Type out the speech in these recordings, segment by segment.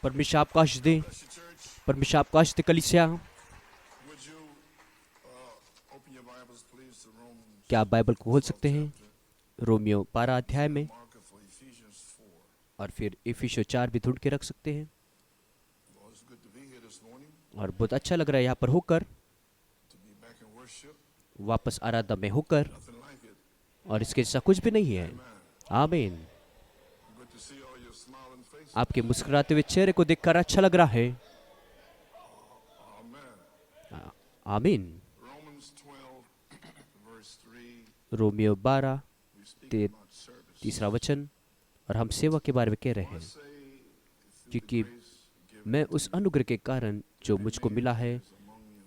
परमेश्वर आपका आशीष दे। परमेश्वर आपका आशीष दे कलीसिया। क्या आप बाइबल को खोल सकते हैं रोमियो 12 अध्याय में, और फिर इफिसियों 4 भी ढूंढ के रख सकते हैं। और बहुत अच्छा लग रहा है यहाँ पर होकर, वापस आराधना में होकर, और इसके जैसा कुछ भी नहीं है। आमीन। आपके मुस्कुराते हुए चेहरे को देखकर अच्छा लग रहा है। आमीन। रोमियो 12 तीसरा वचन, और हम सेवा के बारे में कह रहे हैं, क्योंकि मैं उस अनुग्रह के कारण जो मुझको मिला है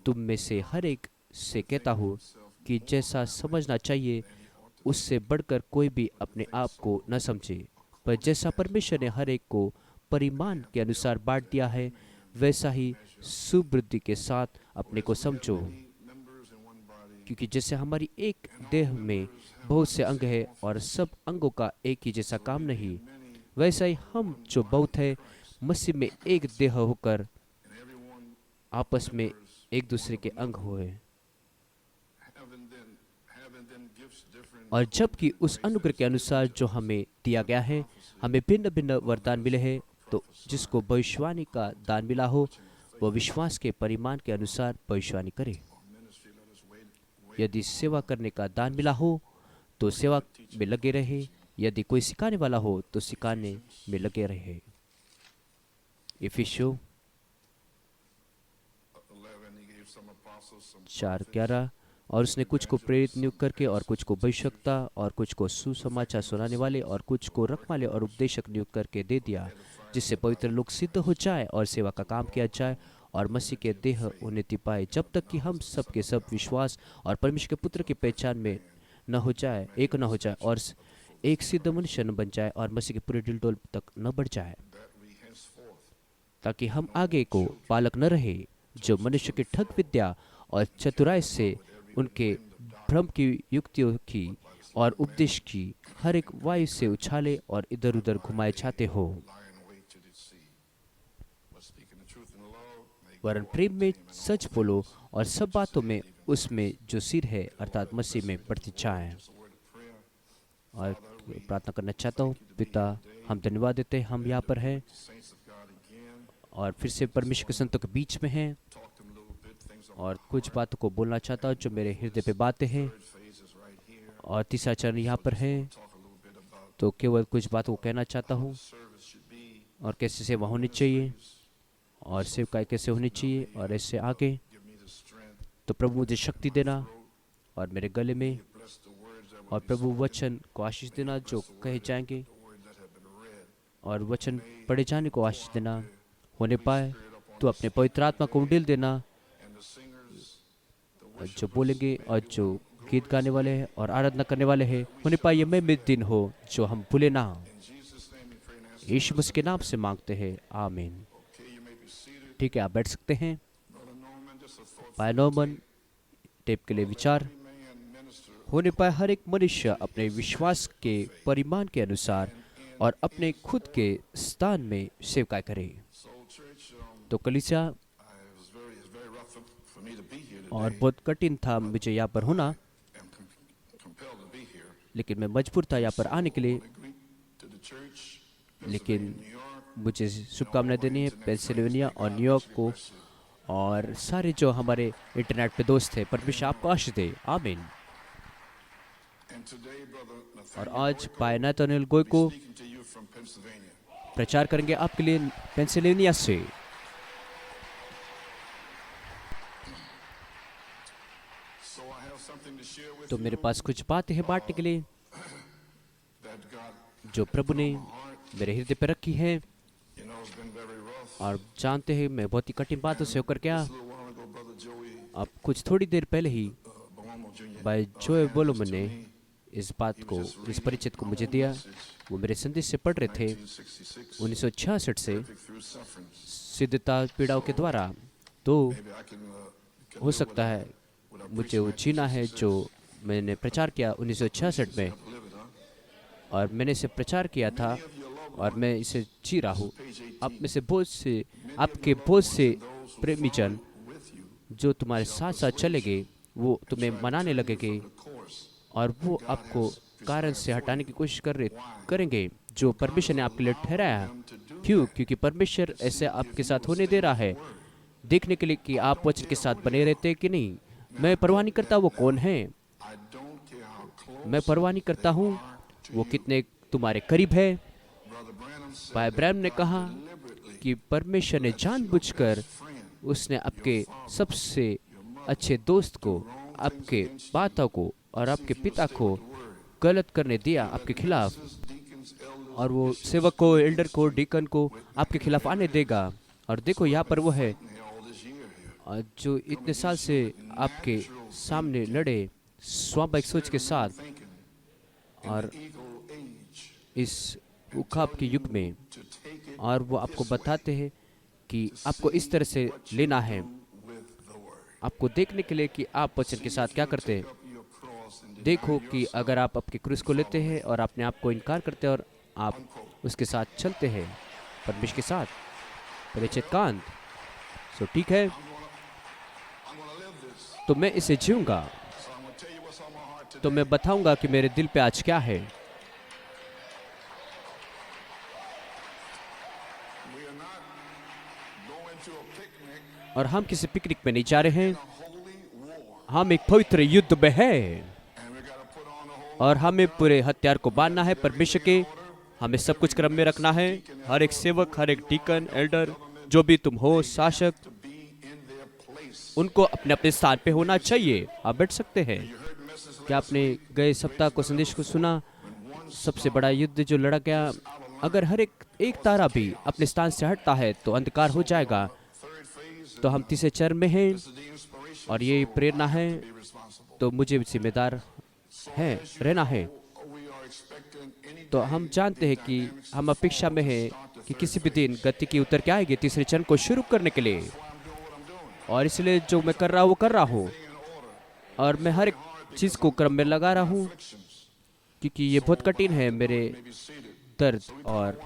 तुम में से हर एक से कहता हूँ कि जैसा समझना चाहिए उससे बढ़कर कोई भी अपने आप को न समझे, पर जैसा परमेश्वर ने हर एक को परिमाण के अनुसार बांट दिया है वैसा ही सुवृद्धि के साथ अपने को समझो। क्योंकि जैसे हमारी एक देह में बहुत से अंग हैं और सब अंगों का एक ही जैसा काम नहीं, वैसा ही हम जो बहुत है मसीह में एक देह होकर आपस में एक दूसरे के अंग हुए। और जबकि उस अनुग्रह के अनुसार जो हमें दिया गया है हमें भिन्न भिन्न वरदान मिले हैं, तो जिसको भविष्यवाणी का दान मिला हो वह विश्वास के परिमाण के अनुसार भविष्यवाणी करे। यदि सेवा करने का दान मिला हो तो सेवा में लगे रहे, यदि कोई सिखाने वाला हो तो सिखाने में लगे रहे। इफिसियों 4:11, और उसने कुछ को प्रेरित नियुक्त करके, और कुछ को भविष्यवक्ता, और कुछ को सुसमाचार सुनाने वाले, और कुछ को रखवाले और उपदेशक नियुक्त करके दे दिया, जिससे पवित्र लोग सिद्ध हो जाए और सेवा का काम किया जाए और मसीह के देह उन्नति पाए, जब तक कि हम सब के सब विश्वास और परमेश्वर के पुत्र की पहचान में न हो जाए, एक न हो जाए, और एक सिद्ध मनुष्य न बन जाए और मसीह के पूरे डिलडोल तक न बढ़ जाए, ताकि हम आगे को पालक न रहे जो मनुष्य की ठग विद्या और चतुराई से उनके भ्रम की युक्तियों की और उपदेश की हर एक वायु से उछाले और इधर उधर घुमाए जाते हो, वरन प्रेम में सच बोलो और सब बातों में उसमें जो सिर है अर्थात मसीह में बढ़ती जाए। और प्रार्थना करना चाहता हूँ। पिता, हम धन्यवाद देते हैं हम यहाँ पर हैं और फिर से परमेश्वर के संतों के बीच में हैं, और कुछ बातों को बोलना चाहता हूँ जो मेरे हृदय पे बातें हैं। और तीसरा चरण यहाँ पर है, तो केवल कुछ बातों को कहना चाहता हूँ, और कैसे सेवा होनी चाहिए और सेवकाई कैसे होनी चाहिए और ऐसे आगे। तो प्रभु मुझे शक्ति देना और मेरे गले में, और प्रभु वचन को आशीष देना जो कहे जाएंगे, और वचन पढ़े जाने को आशीष देना होने पाए। तो अपने पवित्र आत्मा को उंडेल देना, जो बोलेंगे और जो गीत गाने वाले हैं और आराधना करने वाले हैं होने पाए ये में दिन हो जो हम भूले ना। यीशु मसीह के नाम से मांगते हैं, आमीन। ठीक है, आप बैठ सकते हैं। पायनोमन टेप के लिए विचार होने पाए हर एक मनुष्य अपने विश्वास के परिमाण के अनुसार और अपने खुद के स्थान में सेवकाई करे। तो कलीसिया, और बहुत कठिन था मुझे यहाँ पर होना, लेकिन मैं मजबूर था यहाँ पर आने के लिए। लेकिन मुझे शुभकामनाएं देनी है पेंसिल्वेनिया और न्यूयॉर्क को और सारे जो हमारे इंटरनेट पे दोस्त हैं। परमेश्वर आपको आशीष दे, आमीन। और आज भाई नाथानिएल गोय को प्रचार करेंगे आपके लिए पेंसिल्वेनिया से। तो मेरे पास कुछ बातें हैं बांटने के लिए जो प्रभु ने मेरे हृदय पर रखी है। और जानते हैं मैं बहुत ही कठिन बातों से होकर क्या, अब कुछ थोड़ी देर पहले ही भाई जोए बोलोमन ने इस बात को, इस परिचित को मुझे दिया। वो मेरे संदेश से पढ़ रहे थे 1966 से सिद्धता पीड़ाओं के द्वारा। तो हो सकता है मुझे वो जीना है जो मैंने प्रचार किया 1966 में, और मैंने इसे प्रचार किया था और मैं इसे जी रहा हूँ। आप में से बहुत से, आपके बहुत से प्रेमीजन जो तुम्हारे साथ साथ चलेंगे, वो तुम्हें मनाने लगेंगे और वो आपको कारण से हटाने की कोशिश करेंगे जो परमेश्वर ने आपके लिए ठहराया है। क्यों? क्योंकि परमेश्वर ऐसे आपके साथ होने दे रहा है, देखने के लिए कि आप वचन के साथ बने रहते हैं कि नहीं। मैं परवाह नहीं करता वो कौन है, मैं परवाह नहीं करता हूँ वो कितने तुम्हारे करीब है। भाई ब्रैनम ने कहा कि परमेश्वर ने जानबूझकर उसने आपके सबसे अच्छे दोस्त को, आपके माता को और आपके पिता को गलत करने दिया आपके खिलाफ, और वो सेवक को, एल्डर को, डीकन को आपके खिलाफ आने देगा। और देखो यहाँ पर वो है जो इतने साल से आपके सामने लड़े स्वाभाविक सोच के साथ, और इस उखाब के युग में, और वो आपको बताते हैं कि आपको इस तरह से लेना है, आपको देखने के लिए कि आप वचन के साथ क्या करते हैं। देखो कि अगर आप आपके क्रूस को लेते हैं और अपने आप को इनकार करते हैं और आप उसके साथ चलते हैं, परमेश्वर के साथ, परिचित कांत, सो ठीक है, तो मैं इसे जीऊंगा। तो मैं बताऊंगा कि मेरे दिल पे आज क्या है। और हम किसी पिकनिक में नहीं जा रहे हैं, हम एक पवित्र युद्ध में हैं और हमें पूरे हथियार को बांधना है परमेश्वर के। हमें सब कुछ क्रम में रखना है। हर एक सेवक, हर एक डीकन, एल्डर, जो भी तुम हो, शासक, उनको अपने अपने स्थान पे होना चाहिए। आप बैठ सकते हैं। क्या आपने गए सप्ताह को संदेश को सुना? सबसे बड़ा युद्ध जो लड़ा गया, अगर हर एक तारा भी अपने स्थान से हटता है तो अंधकार हो जाएगा। तो हम तीसरे चरण में हैं और ये प्रेरणा है, तो मुझे जिम्मेदार है रहना है। तो हम जानते हैं कि हम अपेक्षा में हैं कि किसी भी दिन गति की उतर के आएगी तीसरे चरण को शुरू करने के लिए, और इसलिए जो मैं कर रहा हूँ वो कर रहा हूँ, और मैं हर एक चीज़ को क्रम में लगा रहा हूँ, क्योंकि ये बहुत कठिन है मेरे दर्द और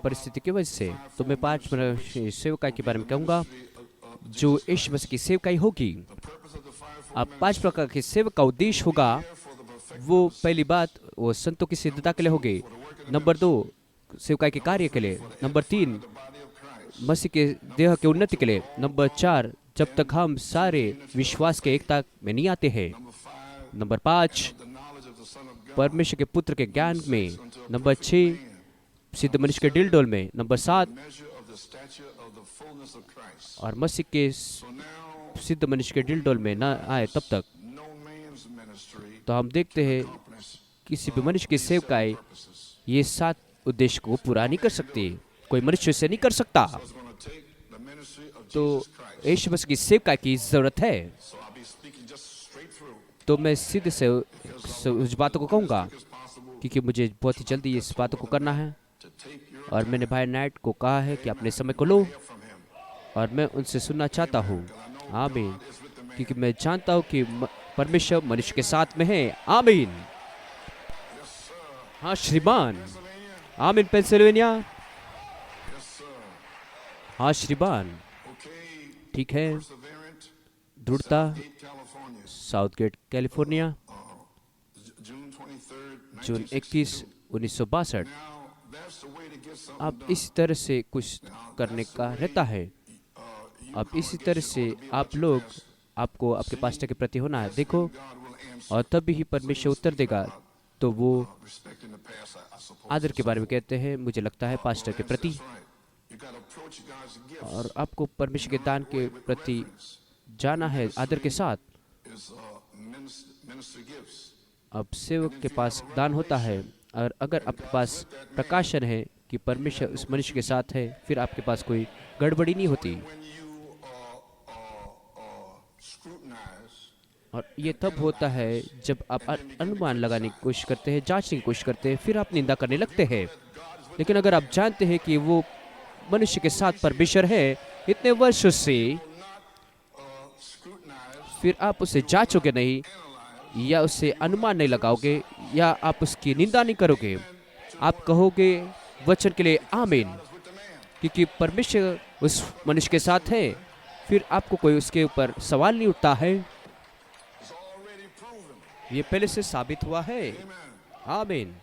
परिस्थिति की वजह से। तो मैं 5 मिनट सेवकाई के बारे में कहूँगा जो यीशु मसीह की सेवकाई होगी। अब 5 प्रकार की सेवक का उद्देश्य होगा। वो पहली बात, वो संतों की सिद्धता के लिए होगी। नंबर 2, सेवकाई के कार्य के लिए। नंबर 3, मसीह के देह के उन्नति के लिए। नंबर 4, जब तक हम सारे विश्वास के एकता में नहीं आते हैं। नंबर 5, परमेश्वर के पुत्र के ज्ञान में। नंबर 6, सिद्ध मनुष्य के डिलडोल में। नंबर 7, और मसीह के सिद्ध मनुष्य के डिलडोल में ना आए तब तक। तो हम देखते हैं किसी भी मनुष्य की सेवकाई ये 7 उद्देश्य को पूरा नहीं कर सकती। कोई मनुष्य से नहीं कर सकता। तो यीशु मसीह की सेवकाई की जरूरत है। तो मैं सीधे से उस बातों को कहूँगा, क्योंकि मुझे बहुत ही जल्दी इस बातों को करना है। और मैंने भाई नाइट को कहा है कि अपने समय को लो, और मैं उनसे सुनना चाहता हूँ। आमीन। क्योंकि मैं जानता हूँ कि परमेश्वर मनुष्य के साथ में है। आमीन। हाँ श्रीमान। आमीन। पेंसिल्वेनिया। हाँ श्रीमान। ठीक है। दृढ़ता, साउथगेट कैलिफोर्निया, जून 21, 1962। अब इसी तरह से कुछ करने का रहता है। अब इसी तरह से आप लोग, आपको आपके पास्टर के प्रति होना है। देखो, और तभी ही परमेश्वर उत्तर देगा। तो वो आदर के बारे में कहते हैं, मुझे लगता है पास्टर के प्रति, और आपको परमेश्वर के दान के प्रति जाना है आदर के साथ। अब सेवक के पास दान होता है, और अगर आपके पास प्रकाशन है कि परमेश्वर उस मनुष्य के साथ है, फिर आपके पास कोई गड़बड़ी नहीं होती। और ये तब होता है जब आप अनुमान लगाने की कोशिश करते हैं, जांचने की कोशिश करते हैं, फिर आप निंदा करने लगते हैं। लेकिन अगर आप जानते हैं कि वो मनुष्य के साथ परमेश्वर है इतने वर्षों से, फिर आप उसे जांचोगे नहीं, या उससे अनुमान नहीं लगाओगे, या आप उसकी निंदा नहीं करोगे। आप कहोगे वचन के लिए आमीन। क्योंकि परमेश्वर उस मनुष्य के साथ है, फिर आपको कोई उसके ऊपर सवाल नहीं उठता है। ये पहले से साबित हुआ है। आमीन।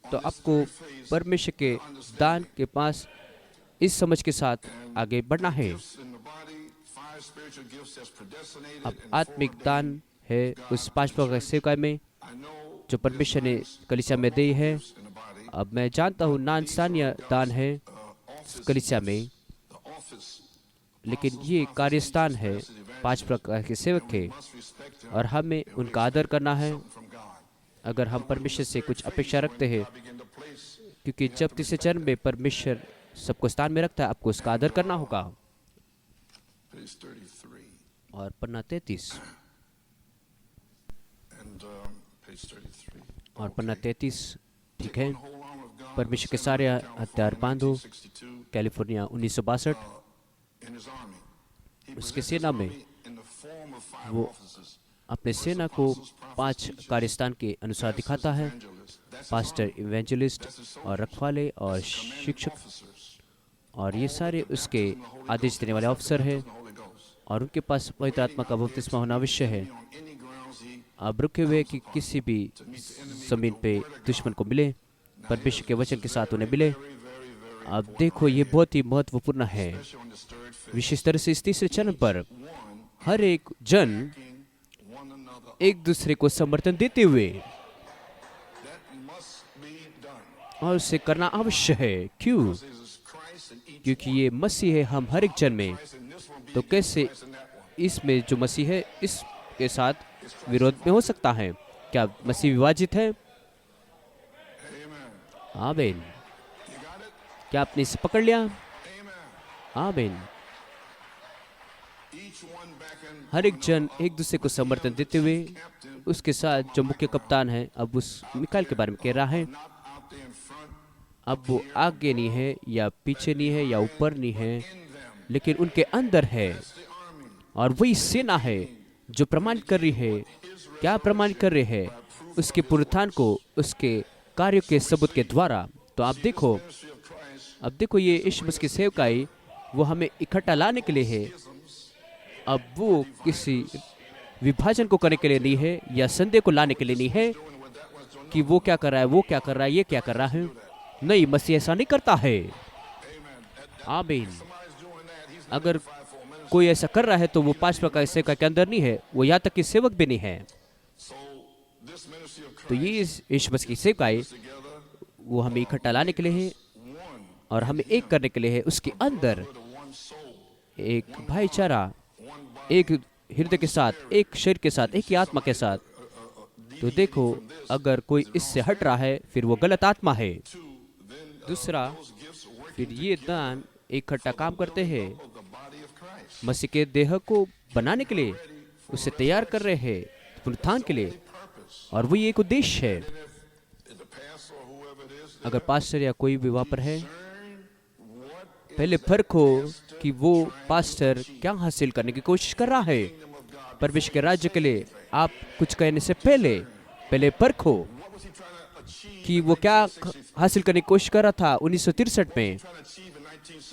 तो आपको परमेश्वर के दान के पास इस समझ के साथ आगे बढ़ना है। अब आत्मिक दान है उस 5 प्रकार की सेवकाई में जो परमेश्वर ने कलीसिया में दी है। अब मैं जानता हूँ नानसानिया दान है कलीसिया में, लेकिन ये कार्यस्थान है 5 प्रकार के सेवक के, और हमें उनका आदर करना है अगर हम परमेश्वर से कुछ अपेक्षा रखते हैं। क्योंकि जब तीसरे चरण में परमेश्वर सबको स्थान में रखता है, आपको उसका आदर करना होगा। और पन्ना 33 और पन्ना 33 ठीक है। परमेश्वर के सारे हथियार बांधो। कैलिफोर्निया 1962। उसके सेना में वो अपने सेना को 5 कार्यस्थान के अनुसार दिखाता है। पास्टर, इवेंजलिस्ट और रखवाले और शिक्षक, और ये सारे उसके आदेश देने वाले अफसर हैं, और उनके पास पवित्र आत्मा का बपतिस्मा होना अवश्य है। अब रुके हुए कि किसी भी जमीन पे दुश्मन को मिले, परमेश्वर के वचन के साथ उन्हें मिले। अब देखो, ये बहुत ही महत्वपूर्ण है। विशेष तरह से इस तीसरे चरण पर हर एक जन एक दूसरे को समर्थन देते हुए, और उसे करना आवश्यक है। क्यों? क्योंकि ये मसीह है हम हर एक जन में। तो कैसे इसमें जो मसीह है इसके साथ विरोध में हो सकता है? क्या मसीह विभाजित है? आमीन। क्या आपने इसे पकड़ लिया? आमीन। हर एक जन एक दूसरे को समर्थन देते हुए उसके साथ जो मुख्य कप्तान है, अब उस मिकाएल के बारे में कह रहा है। अब वो आगे नहीं है या पीछे नहीं है या ऊपर नहीं है, लेकिन उनके अंदर है, और वही सेना है जो प्रमाणित कर रही है। क्या प्रमाणित कर रहे हैं? उसके पुनरुत्थान को, उसके कार्यों के सबूत के द्वारा। तो आप देखो, अब देखो, ये यीशु मसीह की सेवकाई वो हमें इकट्ठा लाने के लिए है। अब वो किसी विभाजन को करने के लिए नहीं है, या संदेह को लाने के लिए नहीं है कि वो क्या कर रहा है, वो क्या कर रहा है, ये क्या कर रहा है। नहीं, मसीह ऐसा नहीं करता है। आमीन। अगर कोई ऐसा कर रहा है तो वो 5 प्रकार की सेवकाई के अंदर नहीं है, वो यहाँ तक कि सेवक भी नहीं है। तो ये यीशु मसीह की सेवकाई वो हमें इकट्ठा लाने के लिए है और हमें एक करने के लिए है। उसके अंदर एक भाईचारा, एक हृदय के साथ, एक शरीर के साथ, एक ही आत्मा के साथ। तो देखो, अगर कोई इससे हट रहा है फिर वो गलत आत्मा है। दूसरा, फिर ये दान इकट्ठा काम करते हैं मसीह के देह को बनाने के लिए, उसे तैयार कर रहे हैं पुनरुत्थान के लिए, और वही एक उद्देश्य है। अगर पास्टर या कोई भी वहाँ पर है, पहले फर्क हो कि वो पास्टर क्या हासिल करने की कोशिश कर रहा है परमेश्वर के राज्य के लिए। आप कुछ कहने से पहले फर्क हो कि वो क्या हासिल करने की कोशिश कर रहा था 1963 में,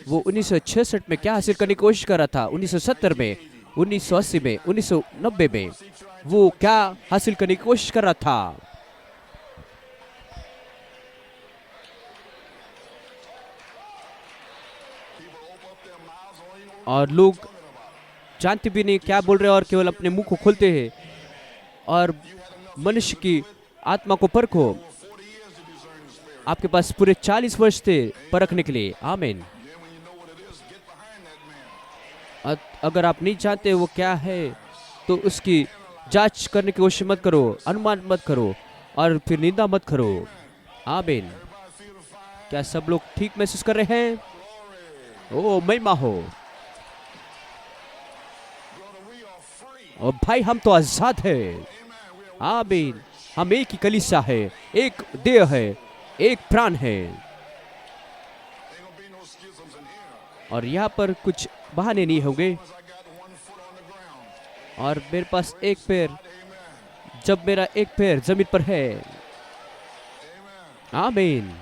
वो 1966 में क्या हासिल करने की कोशिश कर रहा था, 1970 में, 1980 में, 1990 में वो क्या हासिल करने की कोशिश कर रहा था। और लोग जानते भी नहीं क्या बोल रहे हैं और केवल अपने मुंह को खोलते हैं। और मनुष्य की आत्मा को परखो। आपके पास पूरे 40 वर्ष थे परखने के लिए। आमीन। अगर आप नहीं जानते वो क्या है तो उसकी जांच करने की कोशिश मत करो, अनुमान मत करो और फिर निंदा मत करो। आमीन। क्या सब लोग ठीक महसूस कर रहे हैं? ओ महिमा हो। और भाई, हम तो आजाद हैं। आमीन। हम एक ही कलीसिया है, एक देह है, एक प्राण है, और यहाँ पर कुछ बहाने नहीं होंगे। और मेरे पास एक पैर, जब मेरा एक पैर जमीन पर है, आमीन।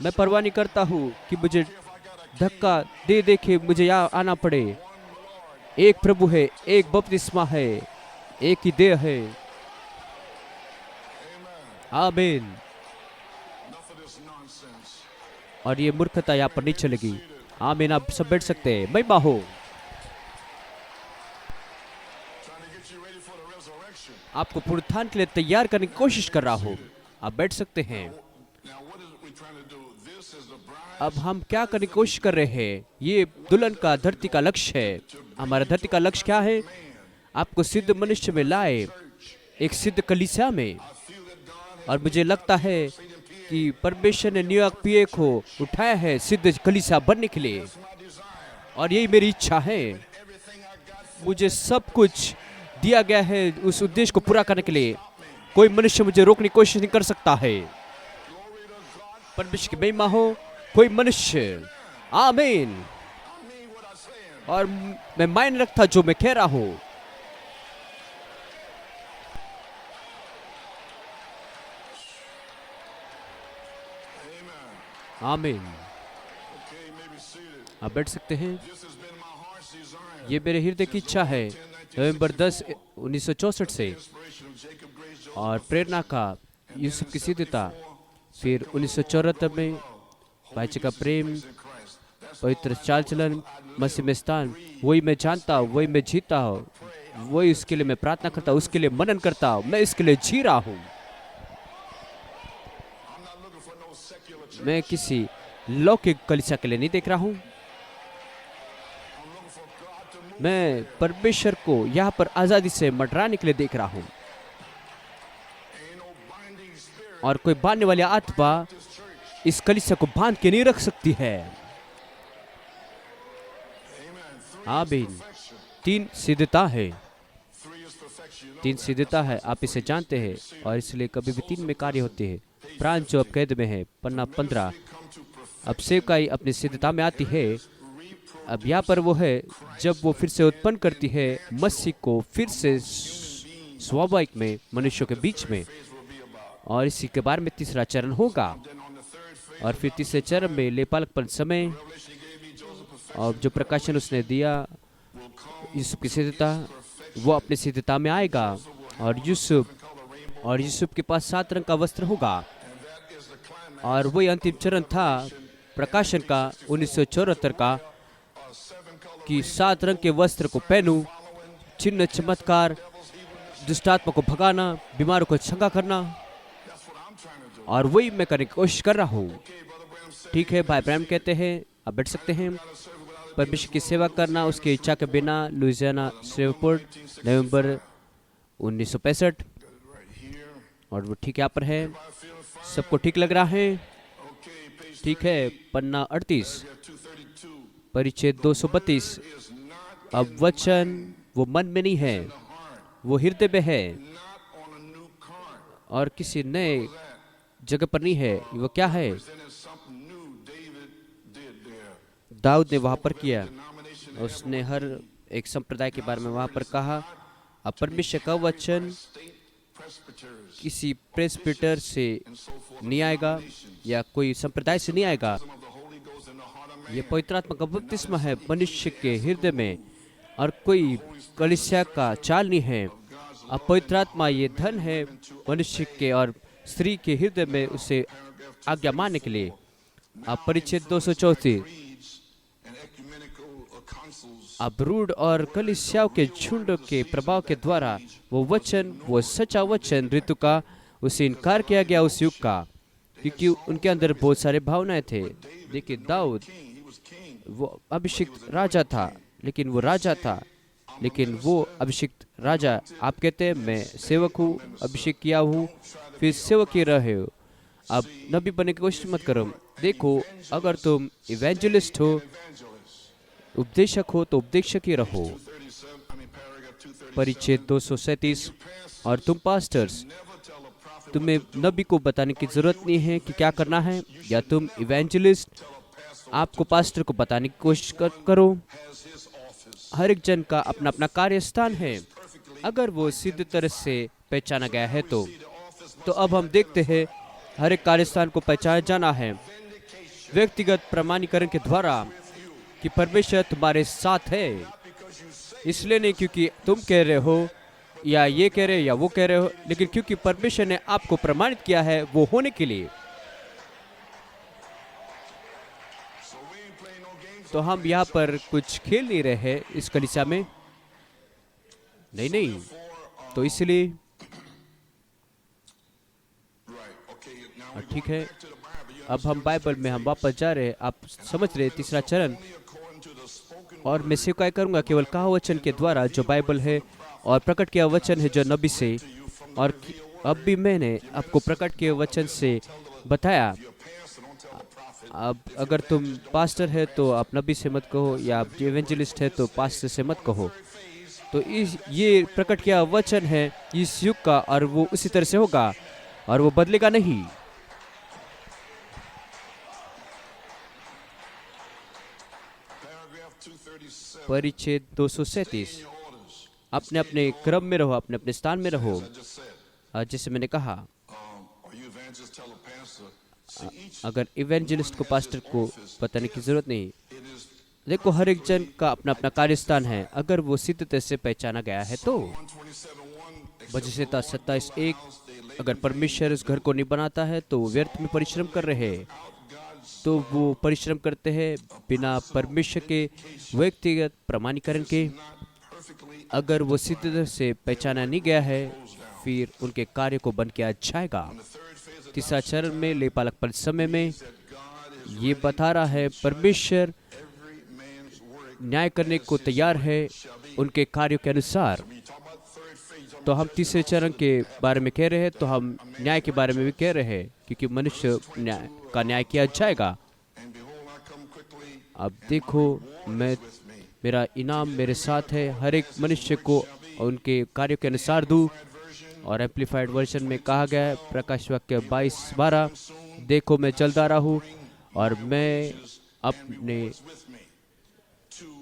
मैं परवाह नहीं करता हूँ कि मुझे धक्का दे दे के मुझे यहाँ आना पड़े। एक प्रभु है, एक बपतिस्मा है, एक ही देह है। आमीन। और ये मूर्खता यहाँ पर नहीं चलेगी। आमीन। आप सब बैठ सकते हैं। महिमा हो। आपको पुनरुत्थान के लिए तैयार करने की कोशिश कर रहा हूँ। आप बैठ सकते हैं। अब हम क्या करने की कोशिश कर रहे हैं? ये दुल्हन का धरती का लक्ष्य है। हमारा धरती का लक्ष्य क्या है? आपको सिद्ध मनुष्य में लाए, एक सिद्ध कलीसिया में। और मुझे लगता है कि परमेश्वर ने न्यूयॉर्क पीए को उठाया है सिद्ध कलीसिया बनने के लिए। और यही मेरी इच्छा है। मुझे सब कुछ दिया गया है उस उद्देश्य को पूरा करने के लिए। कोई मनुष्य मुझे रोकने की कोशिश नहीं कर सकता है। परमेश्वर की महिमा हो। कोई मनुष्य। आमीन। और मैं मायने रखता जो मैं कह रहा हूं। आमीन। आप बैठ सकते हैं। ये मेरे हृदय की इच्छा है नवंबर 10, 1964 से। और प्रेरणा का यूसुफ की सिद्धता, फिर 1974 में भाईचे का प्रेम, पवित्र चाल चलन, मसीह में स्थान, वही मैं जानता हूँ, वही मैं जीता हूँ, वही उसके लिए मैं प्रार्थना करता हूँ, उसके लिए मनन करता हूँ, मैं इसके लिए जी रहा हूँ। मैं किसी लौकिक कलीसिया के लिए नहीं देख रहा हूँ। मैं परमेश्वर को यहाँ पर आजादी से मंडराने के लिए देख रहा हूँ। और कोई बांधने वाली आत्मा इस कलीसिया को बांध के नहीं रख सकती है। आमीन। 3 सिद्धता है। 3 सिद्धता है। आप इसे जानते हैं और इसलिए कभी भी 3 में कार्य होते हैं। प्राण जो अब कैद में है, पन्ना 15। अब सेवकाई अपनी सिद्धता में आती है। अब यहाँ पर वो है जब वो फिर से उत्पन्न करती है मसीह को फिर से स्वाभाविक में मनुष्यों के बीच में। और इसी के बारे में तीसरा चरण होगा। और फिर तीसरे चरण में लेपालकपन समय और जो प्रकाशन उसने दिया यूसुफ की सिद्धता, वो अपनी सिद्धता में आएगा। और यूसुफ के पास 7 रंग का वस्त्र होगा। और वही अंतिम चरण था प्रकाशन का 1974 का, कि 7 रंग के वस्त्र को पहनूं, चिन्ह चमत्कार, दुष्टात्मा को भगाना, बीमारों को चंगा करना। और वही मैं करने की कोशिश कर रहा हूँ। ठीक है, भाई ब्रैम कहते हैं आप बैठ सकते हैं। परमेश्वर की सेवा करना उसकी इच्छा के बिना, लुइसियाना श्रेवपोर्ट, नवंबर 1965। और वो ठीक यहाँ पर है। सबको ठीक लग रहा है? ठीक है। पन्ना 38, परिच्छेद 232। अब वचन वो मन में नहीं है, वो हृदय में है और किसी नए जगह पर नहीं है। वो क्या है? दाऊद ने वहां पर किया। उसने हर एक संप्रदाय के बारे में वहां पर कहा। अब परमेश्वर का वचन किसी प्रेस्बिटर से नहीं आएगा या कोई संप्रदाय से नहीं आएगा। ये पवित्र आत्मा का बपतिस्मा है मनुष्य के हृदय में, और कोई कलीसिया का चाल नहीं है। अब पवित्र आत्मा ये धन है मनुष्य के और स्त्री के हृदय में उसे आज्ञा मानने के लिए। अब परिच्छेद 234। अब रूढ़ और कलीसियाओं के झुंड के प्रभाव के द्वारा वो वचन, वो सच्चा वचन ऋतु का, उसे इनकार किया गया उस युग का, क्योंकि उनके अंदर बहुत सारे भावनाएं थे। देखिए दाऊद वो अभिषिक्त राजा था, लेकिन वो राजा था, लेकिन वो अभिषिक्त राजा, आप कहते हैं मैं सेवक हूँ, अभिषेक किया हूँ, फिर सेवक ही रहे हो। अब नबी बनने की कोशिश मत करो। देखो, अगर तुम इवेंजलिस्ट हो, उपदेशक हो, तो उपदेशक ही रहो। परिच्छेद 237। और तुम पास्टर्स, तुम्हें नबी को बताने की जरूरत नहीं है कि क्या करना है, या तुम इवेंजलिस्ट, आपको पास्टर को बताने की कोशिश करो। हर एक जन का अपना अपना कार्य स्थान है, अगर वो सिद्ध तरह से पहचाना गया है तो। तो अब हम देखते हैं हर एक कार्यस्थान को पहचाना जाना है व्यक्तिगत प्रमाणीकरण के द्वारा कि परमेश्वर तुम्हारे साथ है। इसलिए नहीं क्योंकि तुम कह रहे हो या ये कह रहे हो या वो कह रहे हो, लेकिन क्योंकि परमेश्वर ने आपको प्रमाणित किया है वो होने के लिए। तो हम यहाँ पर कुछ खेल नहीं रहे हैं इस कलीसिया में, नहीं। तो इसलिए ठीक है, अब हम बाइबल में हम वापस जा रहे हैं। आप समझ रहे हैं तीसरा चरण, और मैं स्वीकार करूंगा केवल कहा वचन के द्वारा जो बाइबल है और प्रकट किया वचन है जो नबी से। और अब भी मैंने आपको प्रकट किए वचन से बताया। अब अगर तुम पास्टर है तो आप नबी से मत कहो, या आप इवेंजलिस्ट है तो पास्टर से मत कहो। तो ये प्रकट किया वचन है इस युग का, और वो उसी तरह से होगा और वो बदलेगा नहीं। परिच्छेद 237, अपने अपने क्रम में रहो, अपने अपने स्थान में रहो। जैसे मैंने कहा, अगर इवेंजलिस्ट को पास्टर को बताने की जरूरत नहीं। देखो, हर एक जन का अपना अपना कार्यस्थान है, अगर वो सिद्धता से पहचाना गया है तो। बजसेता 27:1, अगर परमेश्वर उस घर को नहीं बनाता है तो वो व्यर्थ में परिश्रम कर रहे हैं। तो वो परिश्रम करते हैं बिना परमेश्वर के व्यक्तिगत प्रमाणीकरण के। अगर वो सिद्धता से पहचाना नहीं गया है, फिर उनके कार्य को बंद किया जाएगा। तीसरा चरण में लेपालकपन समय में ये बता रहा है परमेश्वर न्याय करने को तैयार है उनके कार्यों के अनुसार। तो हम तीसरे चरण के बारे में कह रहे हैं, तो हम न्याय के बारे में भी कह रहे हैं, क्योंकि मनुष्य का न्याय किया जाएगा। अब देखो, मेरा इनाम मेरे साथ है, हर एक मनुष्य को उनके कार्यों के अनुसार दूं। और एम्पलीफाइड वर्जन में कहा गया है, प्रकाश वाक्य 22:12, देखो मैं जल्द आ रहा हूँ और मैं अपने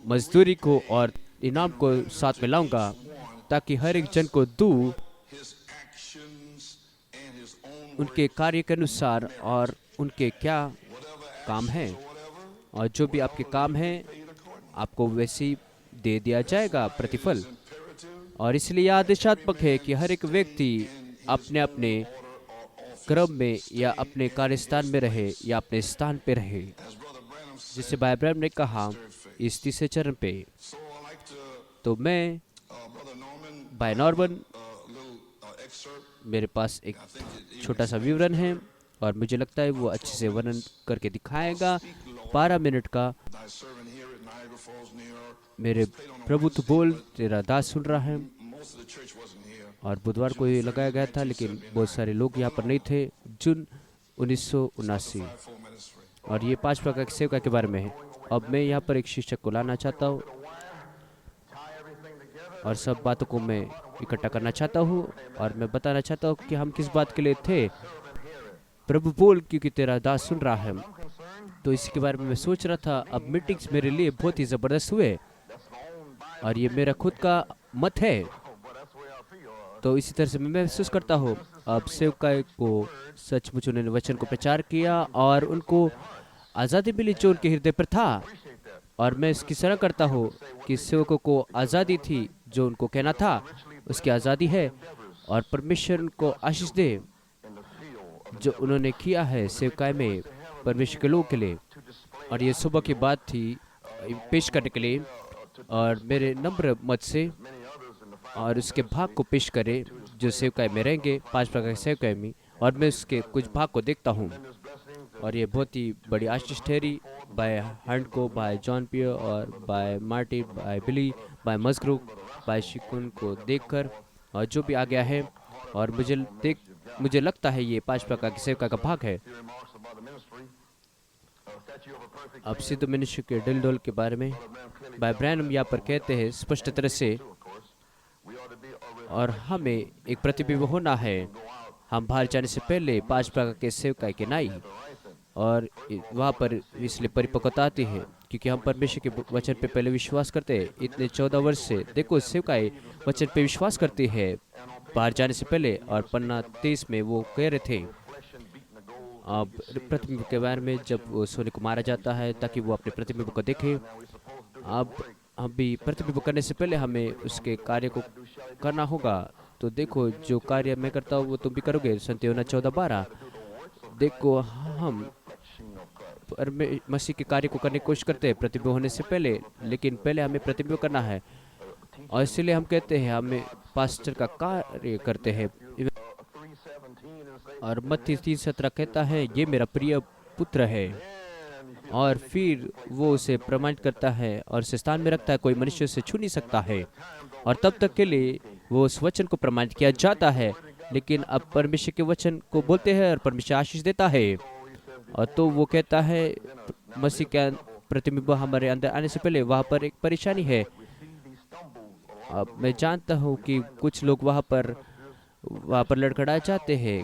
मजदूरी को और इनाम को साथ में लाऊंगा, ताकि हर एक जन को दूं उनके कार्य के अनुसार और उनके क्या काम है। और जो भी आपके काम है आपको वैसे ही दे दिया जाएगा प्रतिफल। और इसलिए यह आदेशात्मक है कि हर एक व्यक्ति अपने अपने क्रम में या अपने कार्यस्थान में रहे या अपने स्थान पे रहे, जिसे भाई अब्राहम ने कहा इस तीसरे चरण पे। तो मैं भाई नॉर्मन, मेरे पास एक छोटा सा विवरण है और मुझे लगता है वो अच्छे से वर्णन करके दिखाएगा। 12 मिनट का। मेरे प्रभु तो बोल, तेरा दास सुन रहा है। और बुधवार को ये लगाया गया था, लेकिन बहुत सारे लोग यहाँ पर नहीं थे। जून 1979। और ये 5 प्रकार की सेवका के बारे में है। अब मैं यहाँ पर एक शिक्षक को लाना चाहता हूँ और सब बातों को मैं इकट्ठा करना चाहता हूँ और मैं बताना चाहता हूँ कि हम किस बात के लिए थे। प्रभु बोल, क्योंकि तेरा दास सुन रहा है। तो इसी के बारे में मैं सोच रहा था। अब मीटिंग्स मेरे लिए बहुत ही ज़बरदस्त हुए और ये मेरा खुद का मत है। तो इसी तरह से मैं महसूस करता हूँ। अब सेवकाई को सचमुच उन्होंने वचन को प्रचार किया और उनको आज़ादी मिली जो उनके हृदय पर था। और मैं इसकी सराहना करता हूँ कि सेवकों को आज़ादी थी, जो उनको कहना था उसकी आज़ादी है। और परमेश्वर उनको आशीष दे जो उन्होंने किया है सेवकाई में परमेश्वर के लोगों के लिए। और ये सुबह की बात थी पेश करने के लिए और मेरे नम्र मत से, और उसके भाग को पेश करें जो सेवकाई में रहेंगे 5 प्रकार के सेवकाई में। और मैं उसके कुछ भाग को देखता हूँ और ये बहुत ही बड़ी आशीष ठहरी बाय हंट को, बाय जॉन पियर और बाय मार्टिन, बाय बिली, बाय मस्ग्रुप, बाय शिकुन को देखकर और जो भी आ गया है। और मुझे लगता है ये 5 प्रकार की सेवका का भाग है। अब सिद्ध मनुष्य के दिल डोल के बारे में बाय ब्रैनम यहाँ पर कहते हैं स्पष्ट तरह से, और हमें एक प्रतिबिंब होना है। हम बाहर जाने से पहले 5 प्रकार के सेवकाई के नाई, और वहाँ पर इसलिए परिपक्वता आती है क्योंकि हम परमेश्वर के वचन पे पहले विश्वास करते हैं। इतने 14 वर्ष से देखो सेवकाई वचन पे विश्वास करती है बाहर जाने से पहले, और पन्ना 23 में वो कह रहे थे अब प्रतिबिंब के बारे में, जब वो सोने को मारा जाता है ताकि वो अपने प्रतिबिंब को देखे। अब हम भी प्रतिबिंब करने से पहले हमें उसके कार्य को करना होगा। तो देखो, जो कार्य मैं करता हूँ वो तुम भी करोगे। संत यूहन्ना 14:12। देखो, हम मसीह के कार्य को करने की कोशिश करते हैं प्रतिबिंब होने से पहले, लेकिन पहले हमें प्रतिबिंब करना है। और इसलिए हम कहते हैं हमें पास्टर का कार्य करते हैं। और मत्ती 3:17 कहता है, ये मेरा प्रिय पुत्र है। और फिर वो उसे प्रमाणित करता है और उसे स्थान में रखता है, कोई मनुष्य उसे छू नहीं सकता है। और तब तक के लिए वो उस वचन को प्रमाणित किया जाता है। लेकिन अब परमेश्वर के वचन को बोलते हैं और परमेश्वर आशीष देता है। और तो वो कहता है मसीह का प्रतिबिंब हमारे अंदर आने से पहले वहाँ पर एक परेशानी है। अब मैं जानता हूँ कि कुछ लोग वहाँ पर लड़खड़ाए जाते हैं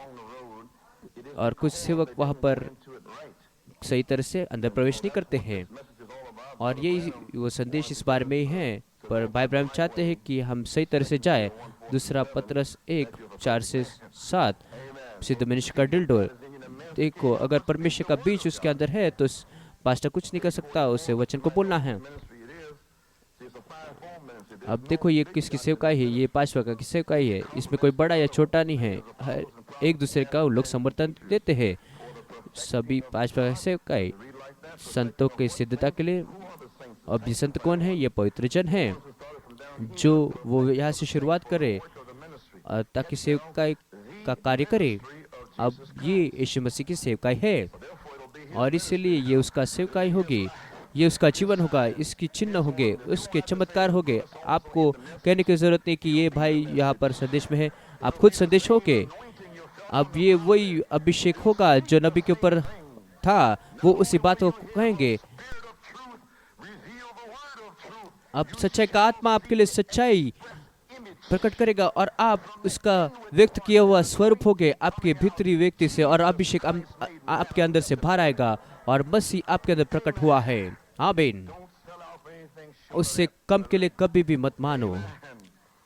और कुछ सेवक वहाँ पर सही तरह से अंदर प्रवेश नहीं करते हैं। और यही वो संदेश इस बारे में ही है। पर भाई ब्राह्मण चाहते हैं कि हम सही तरह से जाए। दूसरा पतरस 1:4-7 सिद्ध मनुष्य का डिल्डो। देखो, अगर परमेश्वर का बीज उसके अंदर है तो पास्टर कुछ नहीं कर सकता, उसे वचन को बोलना है। अब देखो, ये किसकी सेवकाई है? ये पांचवा का की सेवकाई है। इसमें कोई बड़ा या छोटा नहीं है, हर एक दूसरे का लोग समर्थन देते हैं। सभी पांचवा का सेवकाई संतों की सिद्धता के लिए। अब ये संत कौन है? ये पवित्र जन है जो वो यहाँ से शुरुआत करे ताकि सेवकाई का कार्य करे। अब ये यीशु मसीह की सेवकाई है और इसलिए ये उसका सेवकाई होगी, ये उसका जीवन होगा, इसकी चिन्ह होंगे, उसके चमत्कार होंगे। आपको कहने की जरूरत नहीं कि ये भाई यहाँ पर संदेश में है, आप खुद संदेश होगे। अब ये वही अभिषेक होगा जो नबी के ऊपर था, वो उसी बात को कहेंगे। अब सच्चाई का आत्मा आपके लिए सच्चाई प्रकट करेगा और आप उसका व्यक्त किया हुआ स्वरूप होगे आपके भीतरी व्यक्ति से, और अभिषेक आपके अंदर से बाहर आएगा और मसीह आपके अंदर प्रकट हुआ है। आमीन। उससे कम के लिए कभी भी मत मानो।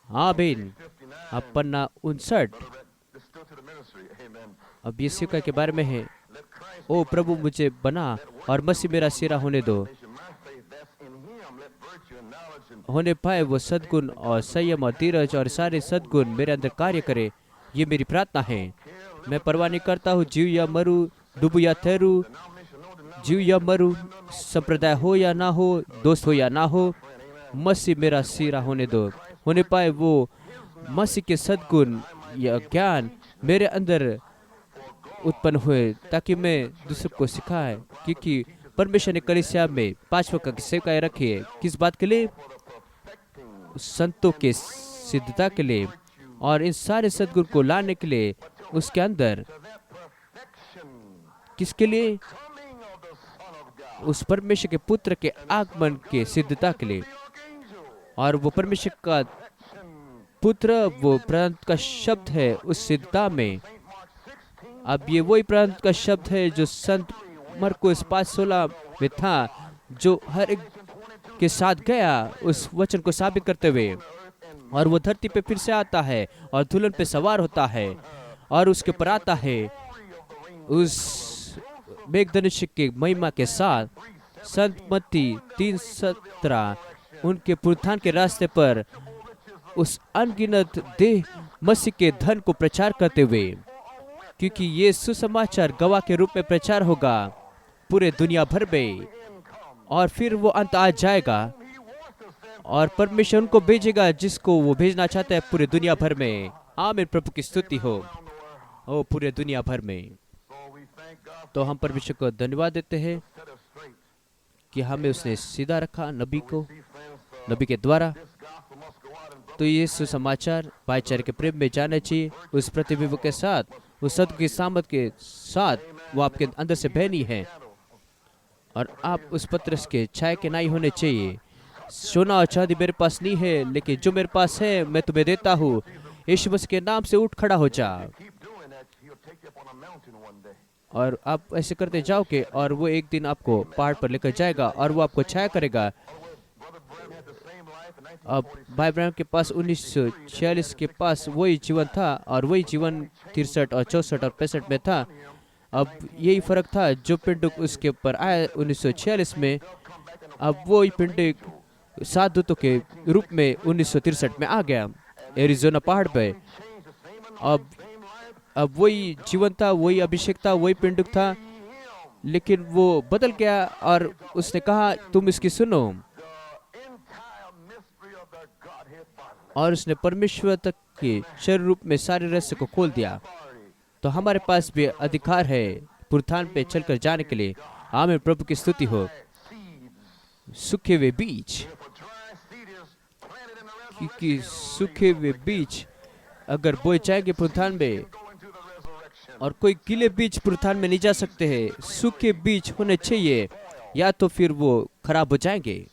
आमीन। अब पन्ना 59। अब ये सेवकाई के बारे में है। ओ प्रभु, मुझे बना और मसीह मेरा सिरा होने दो। होने पाए वो सद्गुण और संयम और धीरज और सारे सद्गुण मेरे अंदर कार्य करे, ये मेरी प्रार्थना है। मैं परवाह नहीं करता हूँ जीव या मरू, डूबू या तैरू, जीव या मरू, संप्रदाय हो या ना हो, दोस्त हो या ना हो, मसीह मेरा सिरा होने दो। होने पाए वो मसीह के सद्गुण या ज्ञान मेरे अंदर उत्पन्न हुए ताकि मैं दूसरों को सिखाए। क्योंकि परमेश्वर ने कलीसिया में पांचवा का सेवकाई रखी है। किस बात के लिए? संतों के सिद्धता के लिए और इन सारे सद्गुण को लाने के लिए उसके अंदर। किसके लिए? उस परमेश्वर के पुत्र के आगमन के सिद्धता के लिए। और वो परमेश्वर का पुत्र वो प्रांत का शब्द है उस सिद्धता में। अब ये वही प्रांत का शब्द है जो संत मरकुस 5:16 में था, जो हर एक के साथ गया उस वचन को साबित करते हुए। और वो धरती पे फिर से आता है और दुल्हन पे सवार होता है और उसके ऊपर आता है उस मेघधनुष के महिमा के साथ। संत मत्ती 3:17 उनके पुनरुत्थान के रास्ते पर उस अनगिनत देह मसीह के धन को प्रचार करते हुए, क्योंकि ये सुसमाचार गवाह के रूप में प्रचार होगा पूरे दुनिया भर में। और फिर वो अंत आ जाएगा और परमेश्वर उनको भेजेगा जिसको वो भेजना चाहता है पूरे दुनिया भर में। आमीन। प्रभु की स्तुति हो। ओ पूरे दुनिया भर में। तो हम परमेश्वर को धन्यवाद देते हैं कि हमें उसने सीधा रखा नबी के द्वारा। तो ये सुसमाचार भाईचारे के प्रेम में जाना चाहिए, उस प्रतिबिंब के साथ, उस सत्य की सामत के साथ वो आपके अंदर से बहनी है। और आप उस पत्रस के छाया के नहीं होने चाहिए। सोना और चांदी मेरे पास नहीं है, लेकिन जो मेरे पास है मैं तुम्हें देता हूँ। यीशु मसीह के नाम से उठ खड़ा हो जा। और आप ऐसे करते जाओगे और वो एक दिन आपको पहाड़ पर लेकर जाएगा और वो आपको छाया करेगा। अब भाई ब्राह्मण के पास 1946 के पास वही जीवन था और वही जीवन 63 और 64 और 65 में था। अब यही फर्क था जो पिंडुक उसके ऊपर आया 1946 में, अब वही पिंडुक 7 दूतों के रूप में 1963 में आ गया एरिजोना पहाड़ पे। अब वही जीवन था, वही अभिषेक था, वही पिंडुक था, लेकिन वो बदल गया और उसने कहा तुम इसकी सुनो, और उसने परमेश्वर तक के शरीर रूप में सारे रहस्य को खोल दिया। तो हमारे पास भी अधिकार है पुरथान पे चलकर जाने के लिए। आमीन, प्रभु की स्तुति हो। सूखे हुए बीज, क्योंकि सूखे हुए बीज अगर बोए जाएंगे पुरथान में, और कोई गीले बीज पुरथान में नहीं जा सकते हैं, सूखे बीज होने चाहिए या तो फिर वो खराब हो जाएंगे।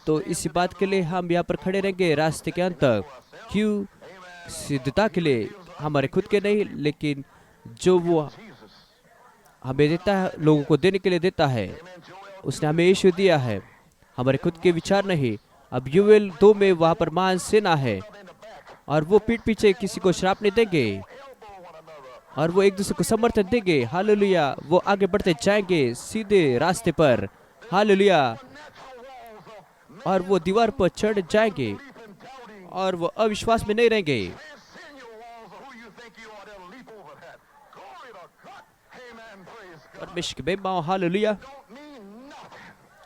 तो इसी बात के लिए हम यहाँ पर खड़े रहेंगे रास्ते के अंत तक। क्यों? सिद्धता के लिए, हमारे खुद के नहीं, लेकिन जो वो हमें देता है, लोगों को देने के लिए देता है। उसने हमें यीशु दिया है, हमारे खुद के विचार नहीं। अब यूएल 2 में वहाँ पर महान सेना है और वो पीठ पीछे किसी को श्राप नहीं देंगे और वो एक दूसरे को समर्थन देंगे। हालेलुया। वो आगे बढ़ते जाएंगे सीधे रास्ते पर। हालेलुया। और वो दीवार पर चढ़ जाएंगे और वो अविश्वास में नहीं रहेंगे। परमेश्वर की महिमा। हालेलुया।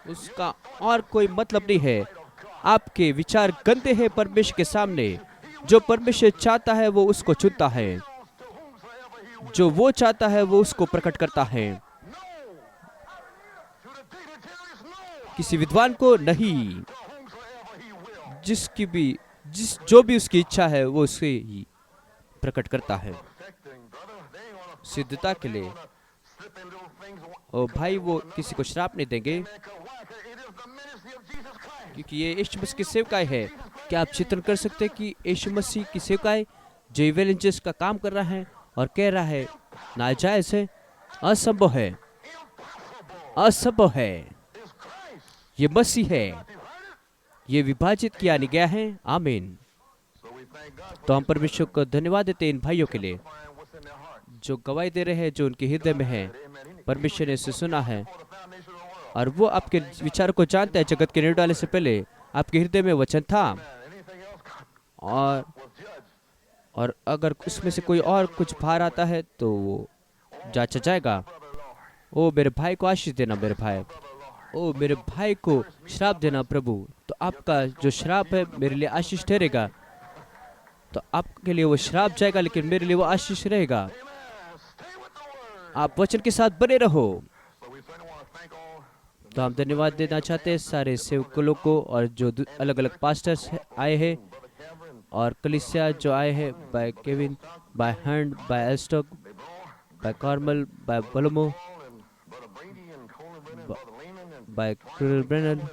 उसका और कोई मतलब नहीं है। आपके विचार गंदे हैं परमेश्वर के सामने। जो परमेश्वर चाहता है वो उसको चुनता है, जो वो चाहता है वो उसको प्रकट करता है। किसी विद्वान को नहीं, जो भी उसकी इच्छा है वो उसे ही प्रकट करता है सिद्धता के लिए। और भाई वो किसी को श्राप नहीं देंगे, क्योंकि ये यीशु मसीह की सेवकाई है। क्या आप चित्रण कर सकते हैं कि यीशु मसीह की सेवकाई जो इवेंजलिस्ट का काम कर रहा है और कह रहा है नाजायज है, असंभव है, असंभव है, ये मसीह है, ये विभाजित किया नहीं गया है। आमीन। तो हम परमेश्वर को धन्यवाद देते हैं इन भाइयों के लिए जो गवाही दे रहे हैं, जो उनके हृदय में है। परमेश्वर ने इसे सुना है और वो आपके विचार को जानता है। जगत के निर्णय डालने से पहले आपके हृदय में वचन था, और अगर उसमें से कोई और कुछ बाहर आता है तो वो जांचा जाएगा। ओ मेरे भाई को आशीष देना, मेरे भाई, ओ मेरे भाई को श्राप देना प्रभु, तो आपका जो श्राप है मेरे लिए आशीष ठहरेगा। तो आपके लिए वो श्राप जाएगा, लेकिन मेरे लिए वो आशीष रहेगा। आप वचन के साथ बने रहो। तो हम धन्यवाद देना चाहते हैं सारे सेवकों को, और जो अलग अलग पास्टर्स आए हैं, और कलीसिया जो आए हैं, by Kevin, by Hund, by Elstock, by Carmel, by Balmo, by Brennan,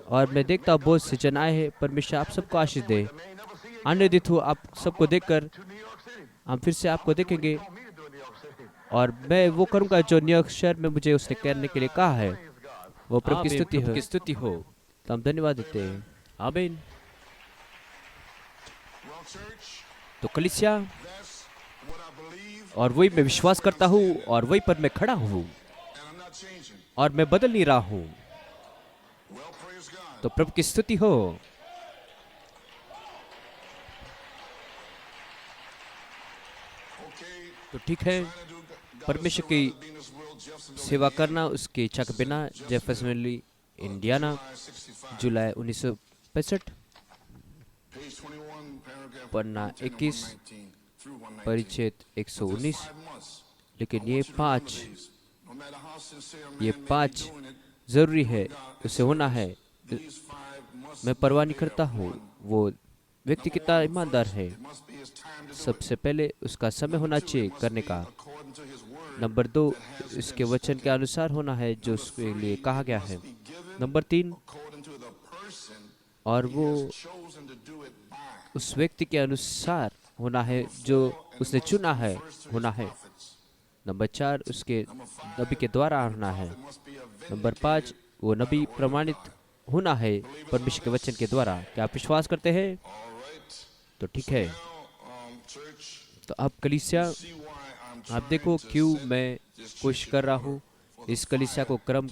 और मैं देखता हूँ बहुत से जन आए हैं। परमेश्वर आप सबको आशीष दे। आनंदित हूँ आप सबको देखकर। हम फिर से आपको देखेंगे और मैं वो करूँगा जो न्यूयॉर्क शहर में मुझे उसने करने के लिए कहा है। वो प्रभु की स्तुति हो। तो हम धन्यवाद देते हैं। आमीन। तो कलीसिया, और वही मैं विश्वास करता हूँ और वही पर मैं खड़ा हूँ और मैं बदल नहीं रहा हूँ। तो प्रभु की स्तुति हो। तो ठीक है, परमेश्वर की सेवा करना उसकी इच्छा के बिना। जेफरसनली इंडियाना, जुलाई 1965, पन्ना 21, परिच्छेद 119। लेकिन ये पांच जरूरी है, उसे होना है। मैं परवाह नहीं करता हूँ वो व्यक्ति कितना ईमानदार है। सबसे पहले उसका समय होना चाहिए करने का। नंबर 2, इसके वचन के अनुसार होना है जो उसके लिए कहा गया है। नंबर 3, और वो उस व्यक्ति के अनुसार होना है जो उसने चुना है होना है। नंबर 4, उसके नबी के द्वारा होना है। नंबर 5, वो नबी प्रमाणित होना है परमेश्वर के वचन के द्वारा। क्या आप विश्वास करते हैं? तो ठीक है। तो अब कलीसिया, आप देखो क्यों मैं कोशिश कर रहा हूँ इस कलीसिया को क्रम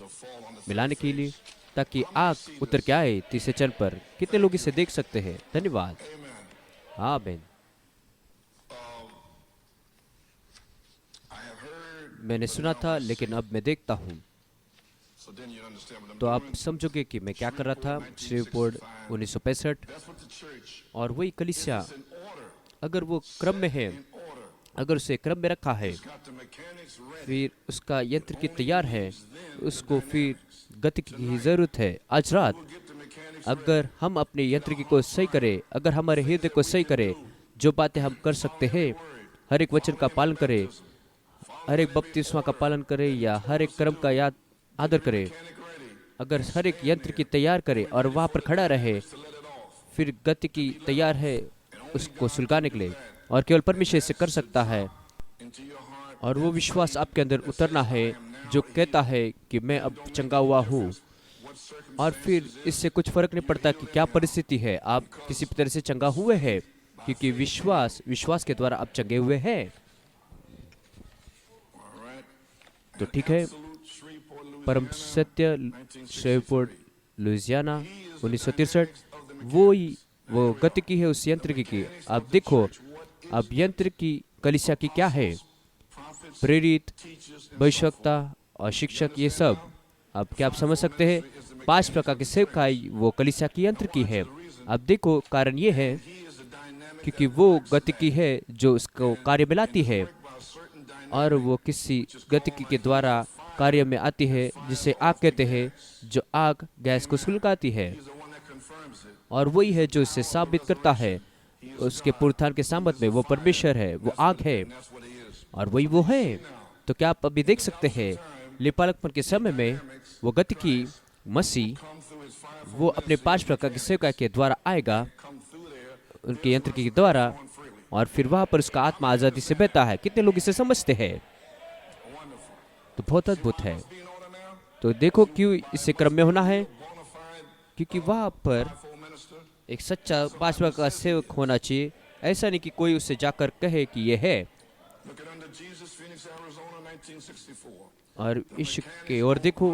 मिलाने के लिए, ताकि आग उतर के आए तीसरे चरण पर। कितने लोग इसे देख सकते हैं? धन्यवाद। हाँ बहन, मैंने सुना था, लेकिन अब मैं देखता हूँ। तो आप समझोगे कि मैं क्या कर रहा था। श्रीवपोर्ट 1965, और वही कलीसिया अगर वो क्रम में है, अगर उसे क्रम में रखा है, फिर उसका यंत्र की तैयार है, उसको फिर गति की ज़रूरत है। आज रात अगर हम अपने यंत्र की को सही करें, अगर हमारे हृदय को सही करें, जो बातें हम कर सकते हैं, हर एक वचन का पालन करें, हर एक बपतिस्मा का पालन करें, या हर एक कर्म का याद आदर करें, अगर हर एक यंत्र की तैयार करे और वहाँ पर खड़ा रहे, फिर गति की तैयार है उसको सुलगाने के लिए, और केवल परमेश्वर इसे कर सकता है। और वो विश्वास आपके अंदर उतरना है जो कहता है कि मैं अब चंगा हुआ हूँ। और फिर इससे कुछ फर्क नहीं पड़ता कि क्या परिस्थिति है, आप किसी भी तरह से चंगा हुए हैं, क्योंकि विश्वास के द्वारा आप चंगे हुए हैं। तो ठीक है। परम सत्य श्रीवपोर्ट लुइसियाना 1963, वो गति की है उस यंत्र की। आप देखो, अब यंत्र की कलीसिया की क्या है? प्रेरित, भविष्यवक्ता और शिक्षक, ये सब। अब क्या आप समझ सकते हैं? 5 प्रकार की सेवकाई वो कलीसिया की यंत्र की है। अब देखो, कारण ये है क्योंकि वो गति की है जो उसको कार्य में लाती है, और वो किसी गतिकी के द्वारा कार्य में आती है, जिसे आग कहते हैं, जो आग गैस को सुलगाती है। और वही है जो इसे साबित करता है उसके पुनरुत्थान के सामत में। वो परमेश्वर है, वो आग है, और वही वो है। तो क्या आप अभी देख सकते हैं, लिपालकपन के समय में वो गतिकी मसीह, वो अपने 5 प्रकार की सेवकाई के द्वारा आएगा, उनके यंत्र के द्वारा, और फिर वहां पर उसका आत्मा आजादी से बहता है। कितने लोग इसे समझते हैं? तो बहुत अद्भुत है। तो देखो क्यों इसे क्रम में होना है, क्योंकि वहां पर एक सच्चा 5 प्रकार का सेवक होना चाहिए। ऐसा नहीं कि कोई उससे जाकर कहे कि ये है। और इश्क के और देखो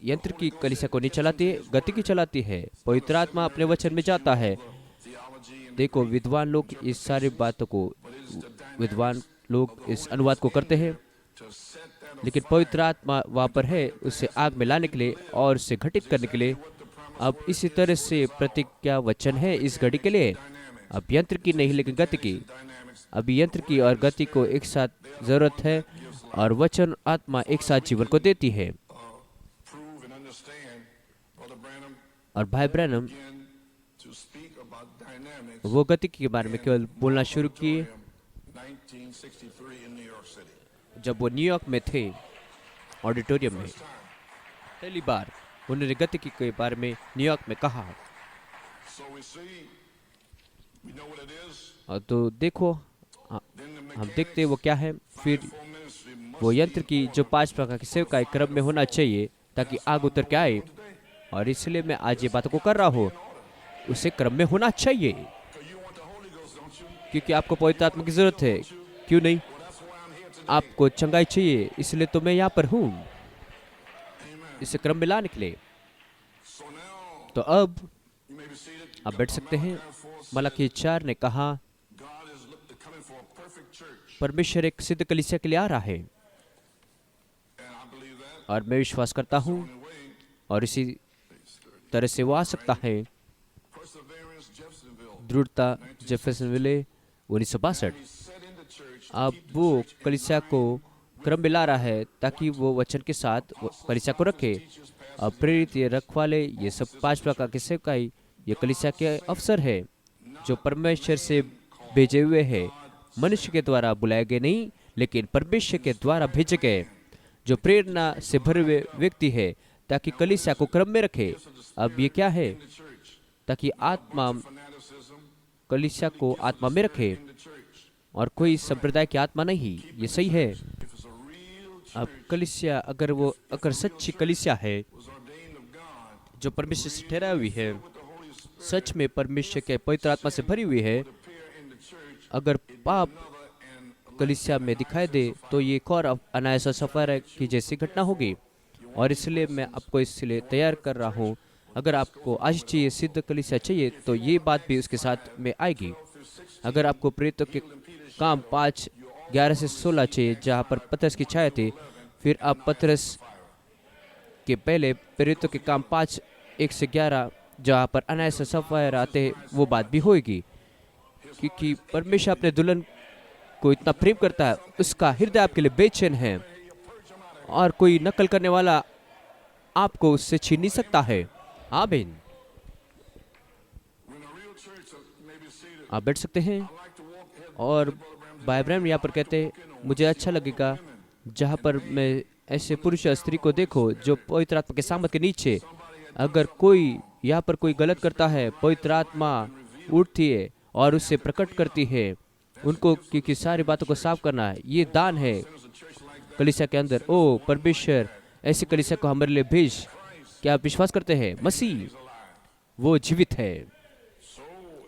यंत्र की कलीसिया को नहीं चलाती है, गति की चलाती है। पवित्र आत्मा अपने वचन में जाता है। देखो, विद्वान लोग इस सारी बातों को, विद्वान लोग इस अनुवाद को करते हैं, लेकिन पवित्र आत्मा वहाँ पर है उसे आग में लाने के लिए और उसे घटित करने के लिए। अब इसी तरह से प्रतिज्ञा वचन है इस घड़ी के लिए। अब यंत्र की नहीं, लेकिन गति की। अभी यंत्र की और गति को एक साथ जरूरत है, और वचन आत्मा एक साथ जीवन को देती है। और भाई ब्रैनम वो गति के बारे में केवल बोलना शुरू किए जब वो न्यूयॉर्क में थे, ऑडिटोरियम में। पहली बार उन्होंने गति के बारे में न्यूयॉर्क में कहा। और तो देखो, हम देखते हैं वो क्या है। फिर वो यंत्र की जो 5 प्रकार की सेवकाई क्रम में होना चाहिए, ताकि आग उतर के आए। और इसलिए मैं आज ये बातों को कर रहा हूँ, उसे क्रम में होना चाहिए, क्योंकि आपको पवित्र आत्मा की जरूरत है। क्यों नहीं? आपको चंगाई चाहिए, इसलिए तो मैं यहाँ पर हूँ, इसे क्रम में लाने के लिए। तो अब आप बैठ सकते हैं। मलाकी 4 ने कहा, परमेश्वर एक सिद्ध कलीसिया के लिए आ रहा है, और मैं विश्वास करता हूँ, और इसी तरह से वो आ सकता है। दृढ़ता, जेफरसनविले 1962। अब वो कलीसिया को क्रम में ला रहा है, ताकि वो वचन के साथ कलीसिया को रखे। अब प्रेरित, ये रखवाले, ये सब 5 प्रकार के सेवकाई, ये कलीसिया के अवसर है, जो परमेश्वर से भेजे हुए हैं, मनुष्य के द्वारा बुलाए गए नहीं, लेकिन परमेश्वर के द्वारा भेजे गए, जो प्रेरणा से भरे हुए व्यक्ति है, ताकि कलीसिया को क्रम में रखे। अब ये क्या है? ताकि आत्मा कलीसिया को आत्मा में रखे। और कोई संप्रदाय की आत्मा नहीं। ये सही है। अब कलीसिया अगर सच्ची कलीसिया है जो परमेश्वर से ठहराई हुई है, सच में परमेश्वर के पवित्र आत्मा से भरी हुई है, अगर पाप कलीसिया में दिखाई दे तो ये एक और अनायास सफर की जैसी घटना होगी। और इसलिए मैं आपको इसलिए तैयार कर रहा हूँ। अगर आपको आज चाहिए, सिद्ध कलीसिया चाहिए, तो ये बात भी उसके साथ में आएगी। अगर आपको प्रेरितों के काम 5:11 से 16 चाहिए, जहाँ पर पतरस की छाया थी, फिर आप पतरस के पहले प्रेरितों के काम 5:1 से 11 जहाँ पर अनायास सफर आते हैं, वो बात भी होगी। क्योंकि परमेश्वर अपने दुल्हन को इतना प्रेम करता है, उसका हृदय आपके लिए बेचैन है, और कोई नकल करने वाला आपको उससे छीन नहीं सकता है। आमीन। आप बैठ सकते हैं। और भाई ब्रैनम यहाँ पर कहते हैं, मुझे अच्छा लगेगा जहाँ पर मैं ऐसे पुरुष या स्त्री को देखो जो पवित्र आत्मा के सामर्थ के नीचे, अगर कोई यहाँ पर कोई गलत करता है, पवित्र आत्मा उठती है और उससे प्रकट करती है उनको, क्योंकि सारी बातों को साफ करना है। ये दान है कलीसिया के अंदर। ओ परमेश्वर, ऐसी कलीसिया को हमारे लिए भेज। क्या आप विश्वास करते हैं मसीह वो जीवित है?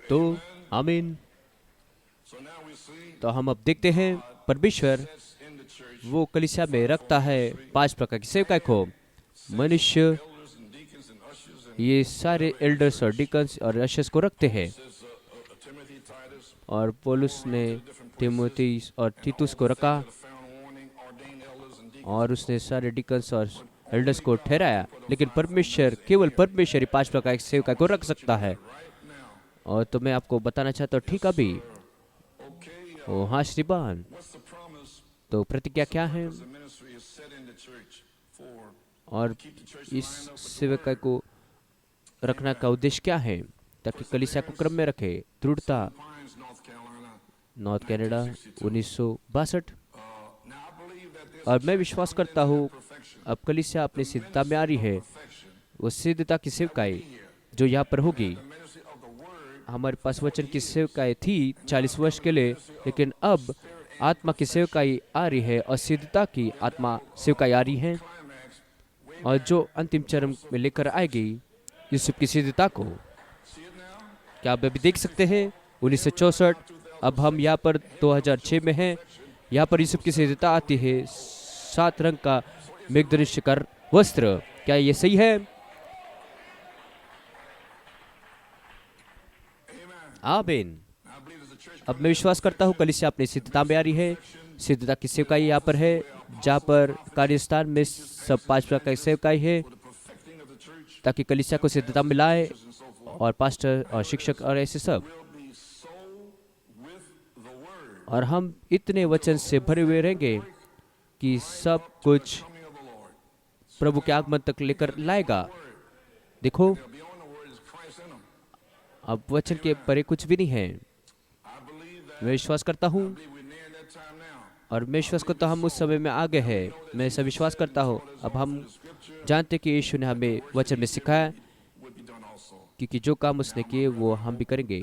तो आमीन। तो हम अब देखते हैं परमेश्वर वो कलीसिया में रखता है 5 प्रकार की सेवकाई को। मनुष्य ये सारे एल्डर्स और डिकन्स और अशर्स को रखते हैं। और पौलुस ने तिमोथी और तीतुस को रखा, और उसने सारे डिकन्स और एल्डर्स को ठहराया। लेकिन परमेश्वर, केवल परमेश्वर ही 5 प्रकार की सेवकाई को रख सकता है। और तो मैं आपको बताना चाहता हूँ, ठीक अभी ओ हाँ श्रीमान, तो प्रतिज्ञा क्या है और इस सेवकाई को रखना का उद्देश्य क्या है? ताकि कलीसिया को क्रम में रखे। दृढ़ता, नॉर्थ कनाडा 1962। और मैं विश्वास करता हूँ अब कलीसिया अपनी सिद्धता में आ रही है। वो सिद्धता की सेवकाई जो यहाँ पर होगी, हमारे पास वचन की सेवकाई थी 40 वर्ष के लिए, लेकिन अब आत्मा की सेवकाई आ रही है और सिद्धता की आत्मा सेवकाई आ रही है, और जो अंतिम चरम में लेकर आएगी यूसुफ की सिद्धता को। क्या आप अभी देख सकते हैं 1964, अब हम यहाँ पर 2006 में हैं। यहाँ पर यूसुफ की सिद्धता आती है, 7 रंग का मेघधनुष्यकर वस्त्र। क्या ये सही है? आमीन। अब मैं विश्वास करता हूँ कलीसिया अपनी सिद्धता में आ रही है। सिद्धता की सेवकाई यहाँ पर है, जहाँ पर कार्यस्थान में सब 5 प्रकार की सेवकाई है, ताकि कलीसिया को सिद्धता में लाए, और पास्टर और शिक्षक और ऐसे सब। और हम इतने वचन से भरे हुए रहेंगे कि सब कुछ प्रभु के आगमन तक लेकर लाएगा। देखो, अब वचन के परे कुछ भी नहीं है। मैं विश्वास करता हूँ, और मैं विश्वास करता हूँ हम उस समय में आ गए हैं। मैं ऐसा विश्वास करता हूँ। अब हम जानते कि यीशु ने हमें वचन में सिखाया, क्योंकि जो काम उसने किए वो हम भी करेंगे।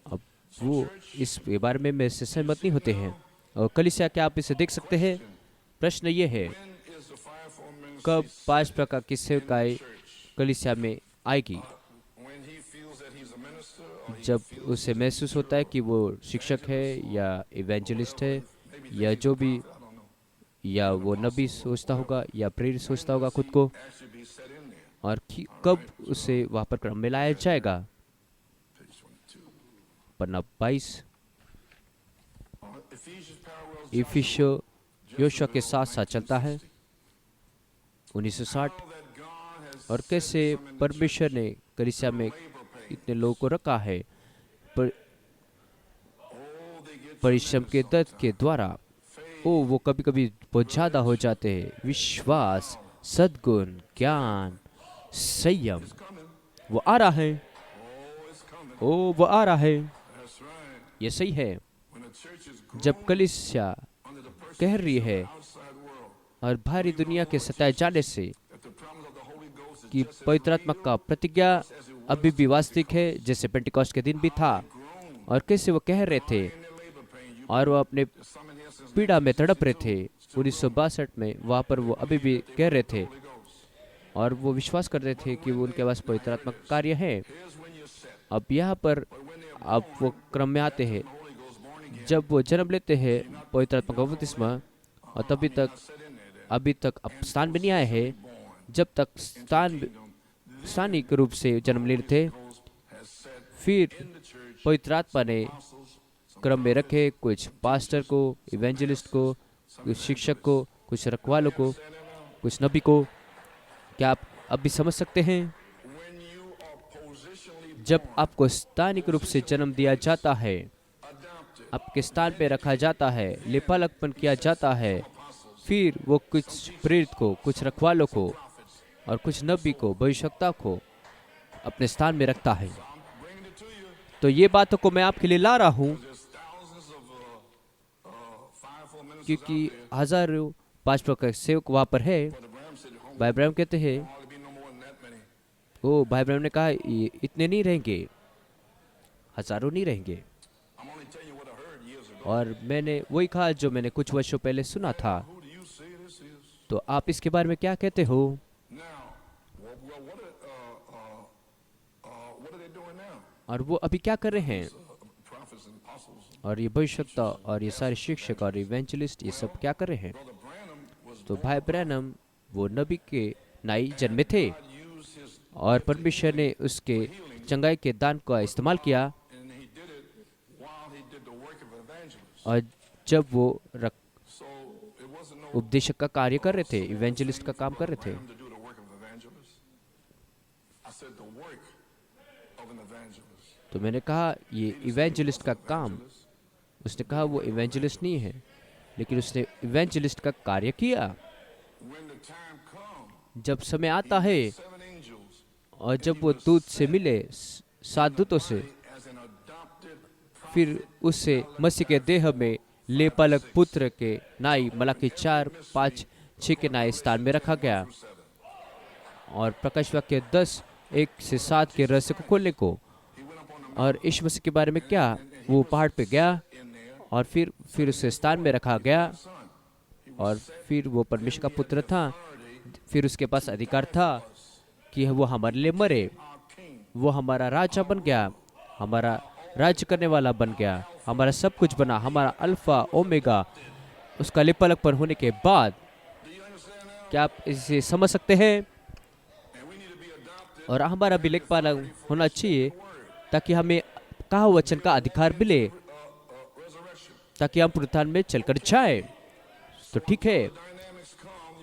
अब वो इस बारे में मेरे से सहमत नहीं होते हैं। और कलीसिया, क्या आप इसे देख सकते हैं? प्रश्न ये है, कब 5 प्रकार की सेवकाई कलीसिया में आएगी? जब उसे महसूस होता है कि वो शिक्षक है या इवेंजलिस्ट है या जो भी, या वो नबी सोचता होगा या प्रेरित सोचता होगा खुद को, और कब उसे वहाँ पर क्रम में लाया जाएगा? पन्ना 22। इफिसियो योशुआ के साथ साथ चलता है 1960। और कैसे परमेश्वर ने कलीसिया में इतने लोगों को रखा है परिश्रम के दर्द के द्वारा। वो कभी कभी बहुत ज़्यादा हो जाते हैं। विश्वास, सद्गुण, ज्ञान, संयम, वो आ रहा है। वो आ रहा है। ये सही है। जब कलीसिया कह रही है और भारी दुनिया के सताए जाने से कि पवित्र आत्मा का प्रतिज्ञा अभी भी वास्तविक है, जैसे पेंटिकॉस्ट के दिन भी था। और कैसे वो कह रहे थे और वो अपने पीड़ा में तड़प रहे थे 1962 में, वहाँ पर वो अभी भी कह रहे थे और वो विश्वास कर रहे थे कि वो उनके पास पवित्र आत्मा का कार्य है। अब यहाँ पर अब वो क्रम में आते हैं, जब वो जन्म लेते हैं पवित्र आत्मा का बपतिस्मा, और तभी तक अभी तक अब स्थान भी नहीं आए हैं। जब तक स्थानिक रूप से जन्म ले थे, फिर पवित्र आत्मा ने क्रम में रखे कुछ पास्टर को, इवेंजलिस्ट को, कुछ शिक्षक को, कुछ रखवालों को, कुछ नबी को। क्या आप अभी समझ सकते हैं? जब आपको स्थानिक रूप से जन्म दिया जाता है, आपके स्थान पे रखा जाता है, लेपालकपन किया जाता है, फिर वो कुछ प्रेरित को, कुछ रखवालों को और कुछ नबी को, भविष्यवक्ता को अपने स्थान में रखता है। तो ये बातों को मैं आपके लिए ला रहा हूँ क्योंकि हजारों 5 प्रकार के सेवक वहाँ पर है। भाई ब्रह्म कहते हैं, ओ भाई ब्रह्म ने कहा ये इतने नहीं रहेंगे, हजारों नहीं रहेंगे। और मैंने वही कहा जो मैंने कुछ वर्षों पहले सुना था। तो आप इसके बारे में क्या कहते हो? और वो अभी क्या कर रहे हैं? और ये भविष्यवक्ता और ये सारे शिक्षक और इवेंजलिस्ट ये सब क्या कर रहे हैं? तो भाई ब्रैनम वो नबी के नाई जन्मे थे और परमेश्वर ने उसके चंगाई के दान का इस्तेमाल किया। और जब वो उपदेशक का कार्य कर रहे थे, इवेंजलिस्ट का काम कर रहे थे, तो मैंने कहा ये इवेंजलिस्ट का काम। उसने कहा वो इवेंजलिस्ट नहीं है, लेकिन उसने इवेंजलिस्ट का कार्य किया। जब समय आता है और जब वो दूत से मिले, 7 दूतों से, फिर उससे मसीह के देह में लेपालक पुत्र के नाई मलाकी 4, 5, 6 के नाई स्थान में रखा गया। और प्रकाश वाक्य 10, 1 से 7 के रहस्य को खोलने को। और यीशु मसीह के बारे में क्या, वो पहाड़ पे गया और फिर उसे स्थान में रखा गया और फिर वो परमेश्वर का पुत्र था। फिर उसके पास अधिकार था कि वो हमारे लिए मरे। वो हमारा राजा बन गया, हमारा राज्य करने वाला बन गया, हमारा सब कुछ बना, हमारा अल्फा ओमेगा। उसका लेपालकपन होने के बाद, क्या आप इसे समझ सकते हैं? और हमारा भी लेपालक होना चाहिए ताकि हमें कहा वचन का अधिकार मिले, ताकि हम पुनरुत्थान में चलकर जाए। तो ठीक है,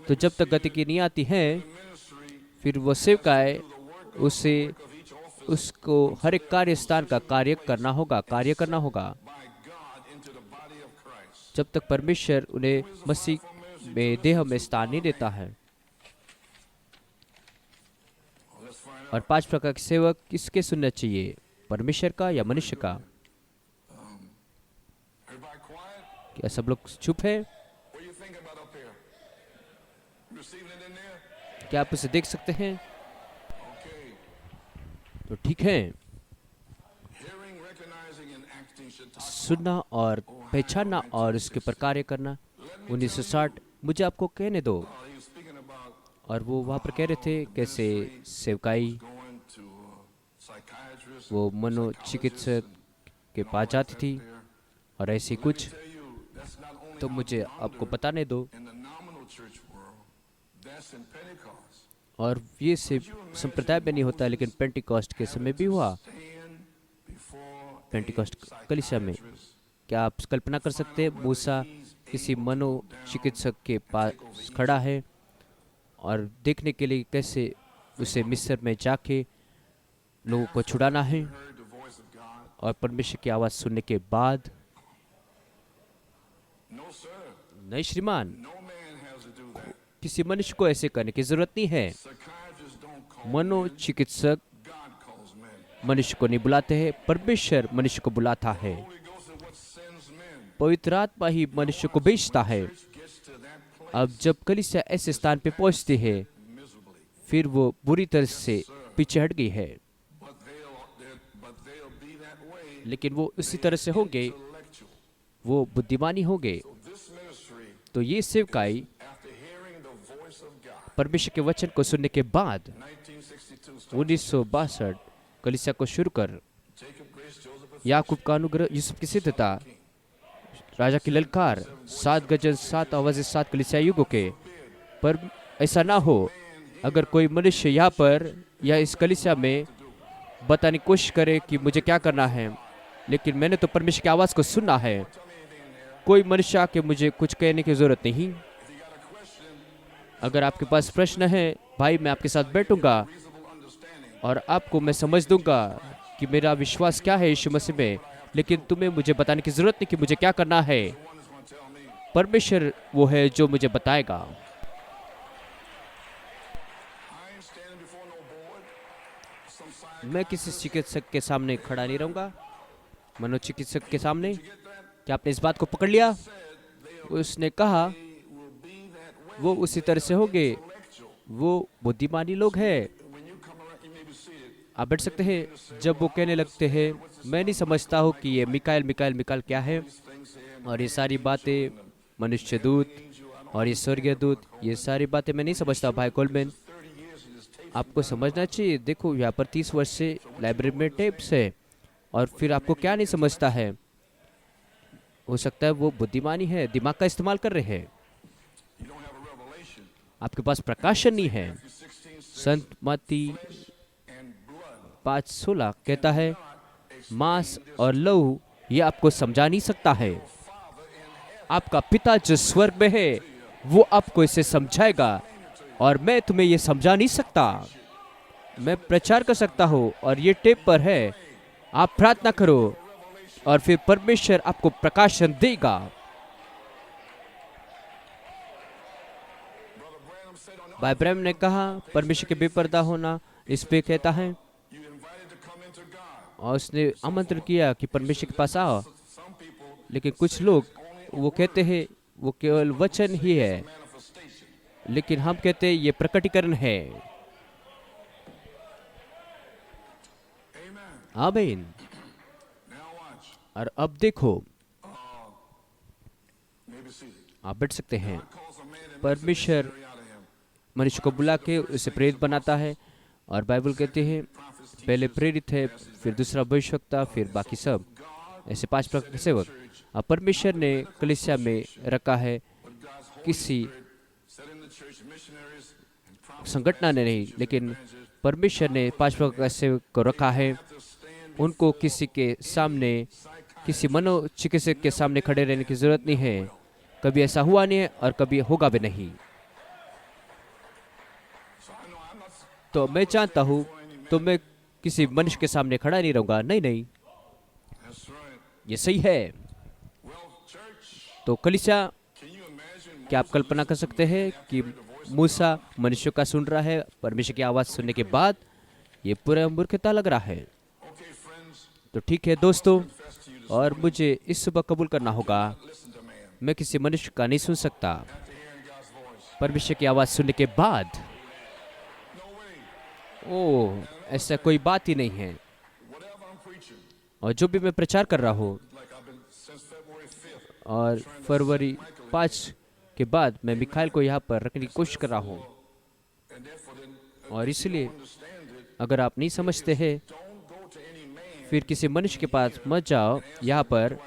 तो जब तक गतिकी नहीं आती है, फिर वो सेवकाएं उसको हर एक कार्य स्थान का कार्य करना होगा। जब तक परमेश्वर उन्हें मसीह में देह में स्थान नहीं देता है। और 5 प्रकार के सेवक किसके सुनना चाहिए, परमेश्वर का या मनुष्य का? क्या सब लोग चुप है? क्या आप उसे देख सकते हैं? तो ठीक है, सुनना और पहचानना और उसके पर कार्य करना। 1960 मुझे आपको कहने दो। और वो वहाँ पर कह रहे थे कैसे सेवकाई वो मनोचिकित्सक के पास जाती थी और ऐसे कुछ। तो मुझे आपको बताने दो। और ये सिर्फ संप्रदाय में नहीं होता, लेकिन पेंटिकॉस्ट के समय भी हुआ। पेंटिकॉस्ट कलीसिया में क्या आप कल्पना कर सकते हैं, मूसा किसी मनोचिकित्सक के पास खड़ा है और देखने के लिए कैसे उसे मिस्र में जाके लोगों को छुड़ाना है। और परमेश्वर की आवाज़ सुनने के बाद, नहीं श्रीमान, किसी मनुष्य को ऐसे करने की जरूरत नहीं है। मनोचिकित्सक मनुष्य को नहीं बुलाते हैं, परमेश्वर मनुष्य को बुलाता है। पवित्र आत्मा ही मनुष्य को भेजता है। अब जब कलीसिया ऐसे स्थान पे पहुंचती है, फिर वो बुरी तरह से पीछे हट गई है। लेकिन वो उसी तरह से होंगे, वो बुद्धिमानी होंगे। तो ये सेवकाई परमेश्वर के वचन को सुनने के बाद 1962 कलीसिया को शुरू कर याकूब का अनुग्रह, यूसुफ की सिद्धता, राजा की ललकार, 7 गजल 7 आवाज़ें 7 कलीसिया युगों के। पर ऐसा ना हो अगर कोई मनुष्य यहाँ पर या इस कलीसिया में बताने की कोशिश करे कि मुझे क्या करना है, लेकिन मैंने तो परमेश्वर की आवाज़ को सुनना है। कोई मनुष्य आके मुझे कुछ कहने की ज़रूरत नहीं। अगर आपके पास प्रश्न है, भाई मैं आपके साथ बैठूंगा और आपको मैं समझ दूंगा कि मेरा विश्वास क्या है यीशु मसीह में, लेकिन तुम्हें मुझे बताने की ज़रूरत नहीं कि मुझे क्या करना है। परमेश्वर वो है जो मुझे बताएगा। मैं किसी चिकित्सक के सामने खड़ा नहीं रहूंगा, मनोचिकित्सक के सामने। क्या आपने इस बात को पकड़ लिया? उसने कहा वो उसी तरह से होंगे, वो बुद्धिमानी लोग हैं। आप बैठ सकते हैं। जब वो कहने लगते हैं, मैं नहीं समझता हूँ कि ये मिकाएल मिकाएल मिकाएल क्या है, और ये सारी बातें, मनुष्य दूत और ये स्वर्गीय दूत, ये सारी बातें मैं नहीं समझता। भाई कोलमैन, आपको समझना चाहिए। देखो यहाँ पर 30 वर्ष से लाइब्रेरी में टेप्स है, और फिर आपको क्या नहीं समझता है? हो सकता है वो बुद्धिमानी है, दिमाग का इस्तेमाल कर रहे हैं। आपके पास प्रकाशन नहीं है। संत मत्ती 5:16 कहता है, मांस और लहू ये आपको समझा नहीं सकता है, आपका पिता जो स्वर्ग में है वो आपको इसे समझाएगा, और मैं तुम्हें ये समझा नहीं सकता। मैं प्रचार कर सकता हूँ और ये टेप पर है। आप प्रार्थना करो और फिर परमेश्वर आपको प्रकाशन देगा। भाई ब्रह्म ने कहा परमेश्वर के बेपर्दा होना, इस पे कहता है, और उसने आमंत्रण किया कि परमेश्वर के पास आओ। लेकिन कुछ लोग वो कहते हैं वो केवल वचन ही है, लेकिन हम कहते हैं ये प्रकटीकरण है। आमीन। और अब देखो, आप बैठ सकते हैं। परमेश्वर मनुष्य को बुला के उसे प्रेरित बनाता है, और बाइबल कहती है पहले प्रेरित है, फिर दूसरा भविष्यवक्ता, फिर बाकी सब, ऐसे 5 प्रकार के सेवक। अब परमेश्वर ने कलीसिया में रखा है, किसी संगठन ने नहीं, लेकिन परमेश्वर ने 5 प्रकार के सेवक को रखा है। उनको किसी के सामने, किसी मनोचिकित्सक के सामने खड़े रहने की जरूरत नहीं है। कभी ऐसा हुआ नहीं है और कभी होगा भी नहीं। तो मैं जानता हूँ, तो मैं किसी मनुष्य के सामने खड़ा नहीं रहूंगा। नहीं नहीं, ये सही है। तो कलीसिया, क्या आप कल्पना कर सकते हैं कि मूसा मनुष्य का सुन रहा है, परमेश्वर की आवाज सुनने के बाद ये पूरा मूर्खता लग रहा है। तो ठीक है दोस्तों, और मुझे इस सुबह कबूल करना होगा, मैं किसी मनुष्य का नहीं सुन सकता परमेश्वर की आवाज सुनने के बाद। ओह, ऐसा कोई बात ही नहीं है। और जो भी मैं प्रचार कर रहा हूँ, और फरवरी 5 के बाद मैं मिखाइल को यहाँ पर रखने की कोशिश कर रहा हूँ। और इसलिए अगर आप नहीं समझते हैं, फिर किसी मनुष्य के पास मत जाओ यहाँ पर,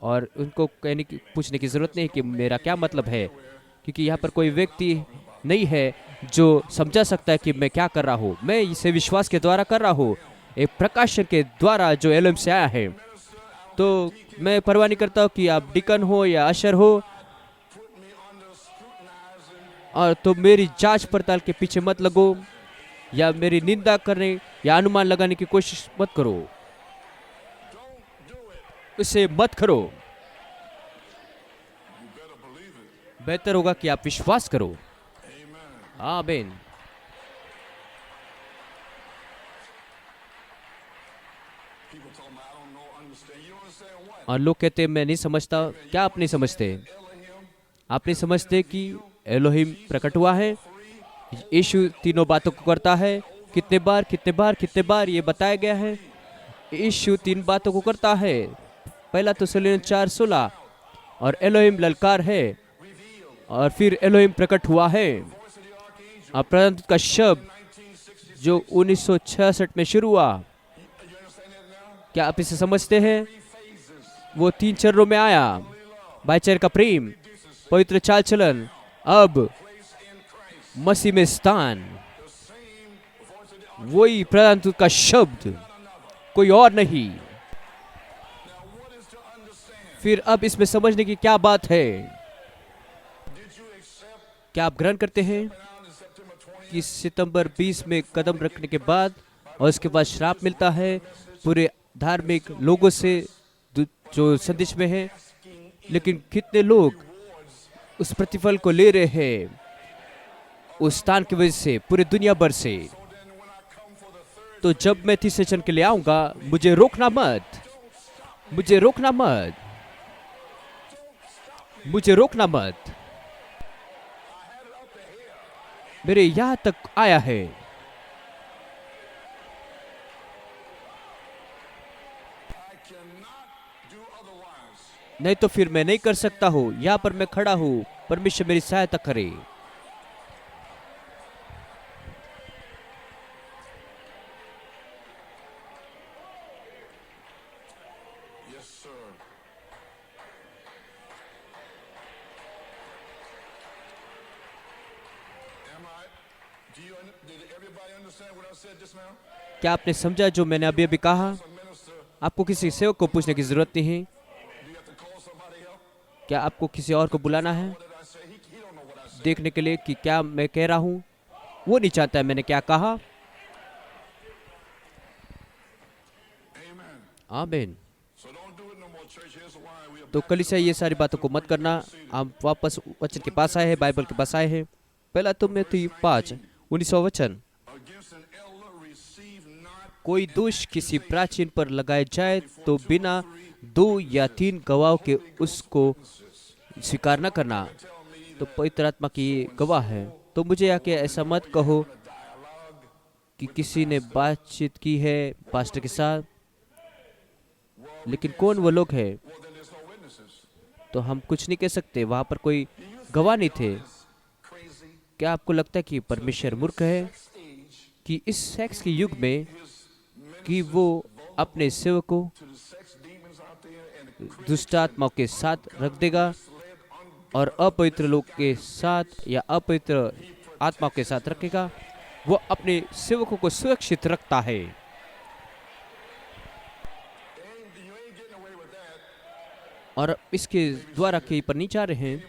और उनको कहने की, पूछने की ज़रूरत नहीं कि मेरा क्या मतलब है, क्योंकि यहाँ पर कोई व्यक्ति नहीं है जो समझा सकता है कि मैं क्या कर रहा हूँ। मैं इसे विश्वास के द्वारा कर रहा हूँ, एक प्रकाशन के द्वारा जो एलएम से आया है। तो मैं परवाह नहीं करता हूँ कि आप डिकन हो या अशर हो, और तो मेरी जांच पड़ताल के पीछे मत लगो, या मेरी निंदा करने या अनुमान लगाने की कोशिश मत करो। इसे मत करो। बेहतर होगा कि आप विश्वास करो। आमीन। और लोग कहते हैं मैं नहीं समझता। क्या आप नहीं समझते? आप नहीं समझते कि एलोहिम प्रकट हुआ है, यीशु तीनों बातों को करता है। कितने बार कितने बार कितने बार ये बताया गया है। यीशु 3 बातों को करता है। पहला तो 4:16 और एलोहिम ललकार है और फिर एलोहिम प्रकट हुआ है। और प्रधानदूत का शब्द जो 1966 में शुरू हुआ, क्या आप इसे समझते हैं? वो 3 चरणों में आया। भाईचारे का प्रेम, पवित्र चाल चलन, अब मसीह में स्थान, वही प्रधानदूत का शब्द, कोई और नहीं। फिर अब इसमें समझने की क्या बात है? क्या आप ग्रहण करते हैं कि सितंबर 20 में कदम रखने के बाद और उसके बाद श्राप मिलता है पूरे धार्मिक लोगों से जो संदेश में है, लेकिन कितने लोग उस प्रतिफल को ले रहे हैं उस स्थान की वजह से पूरे दुनिया भर से। तो जब मैं तीसरे चरण के लिए आऊंगा, मुझे रोकना मत, मुझे रोकना मत, मुझे रोकना मत। मेरे यहां तक आया है। नहीं तो फिर मैं नहीं कर सकता हूं। यहां पर मैं खड़ा हूं, परमेश्वर मेरी सहायता करे। क्या आपने समझा जो मैंने अभी अभी कहा? आपको किसी सेवक को पूछने की जरूरत नहीं है। क्या आपको किसी और को बुलाना है देखने के लिए कि क्या मैं कह रहा हूं? वो नहीं चाहता है मैंने क्या कहा। आमीन। तो कलीसिया, ये सारी बातों को मत करना। हम वापस वचन के पास आए हैं, बाइबल के पास आए हैं। पहला तिमुथी 5:19 वचन, कोई दोष किसी प्राचीन पर लगाए जाए तो बिना 2 या 3 गवाहों के उसको स्वीकार न करना। तो पवित्र आत्मा की गवाह है। तो मुझे आके ऐसा मत कहो कि किसी ने बातचीत की है पास्टर के साथ, लेकिन कौन वो लोग हैं? तो हम कुछ नहीं कह सकते, वहां पर कोई गवाह नहीं थे। क्या आपको लगता है कि परमेश्वर मूर्ख है कि इस सेक्स के युग में कि वो अपने सेवकों दुष्ट आत्माओं के साथ रख देगा और अपवित्र लोग के साथ या अपवित्र आत्माओं के साथ रखेगा? वो अपने सेवकों को सुरक्षित रखता है। और इसके द्वारा कहीं पर नहीं जा रहे हैं।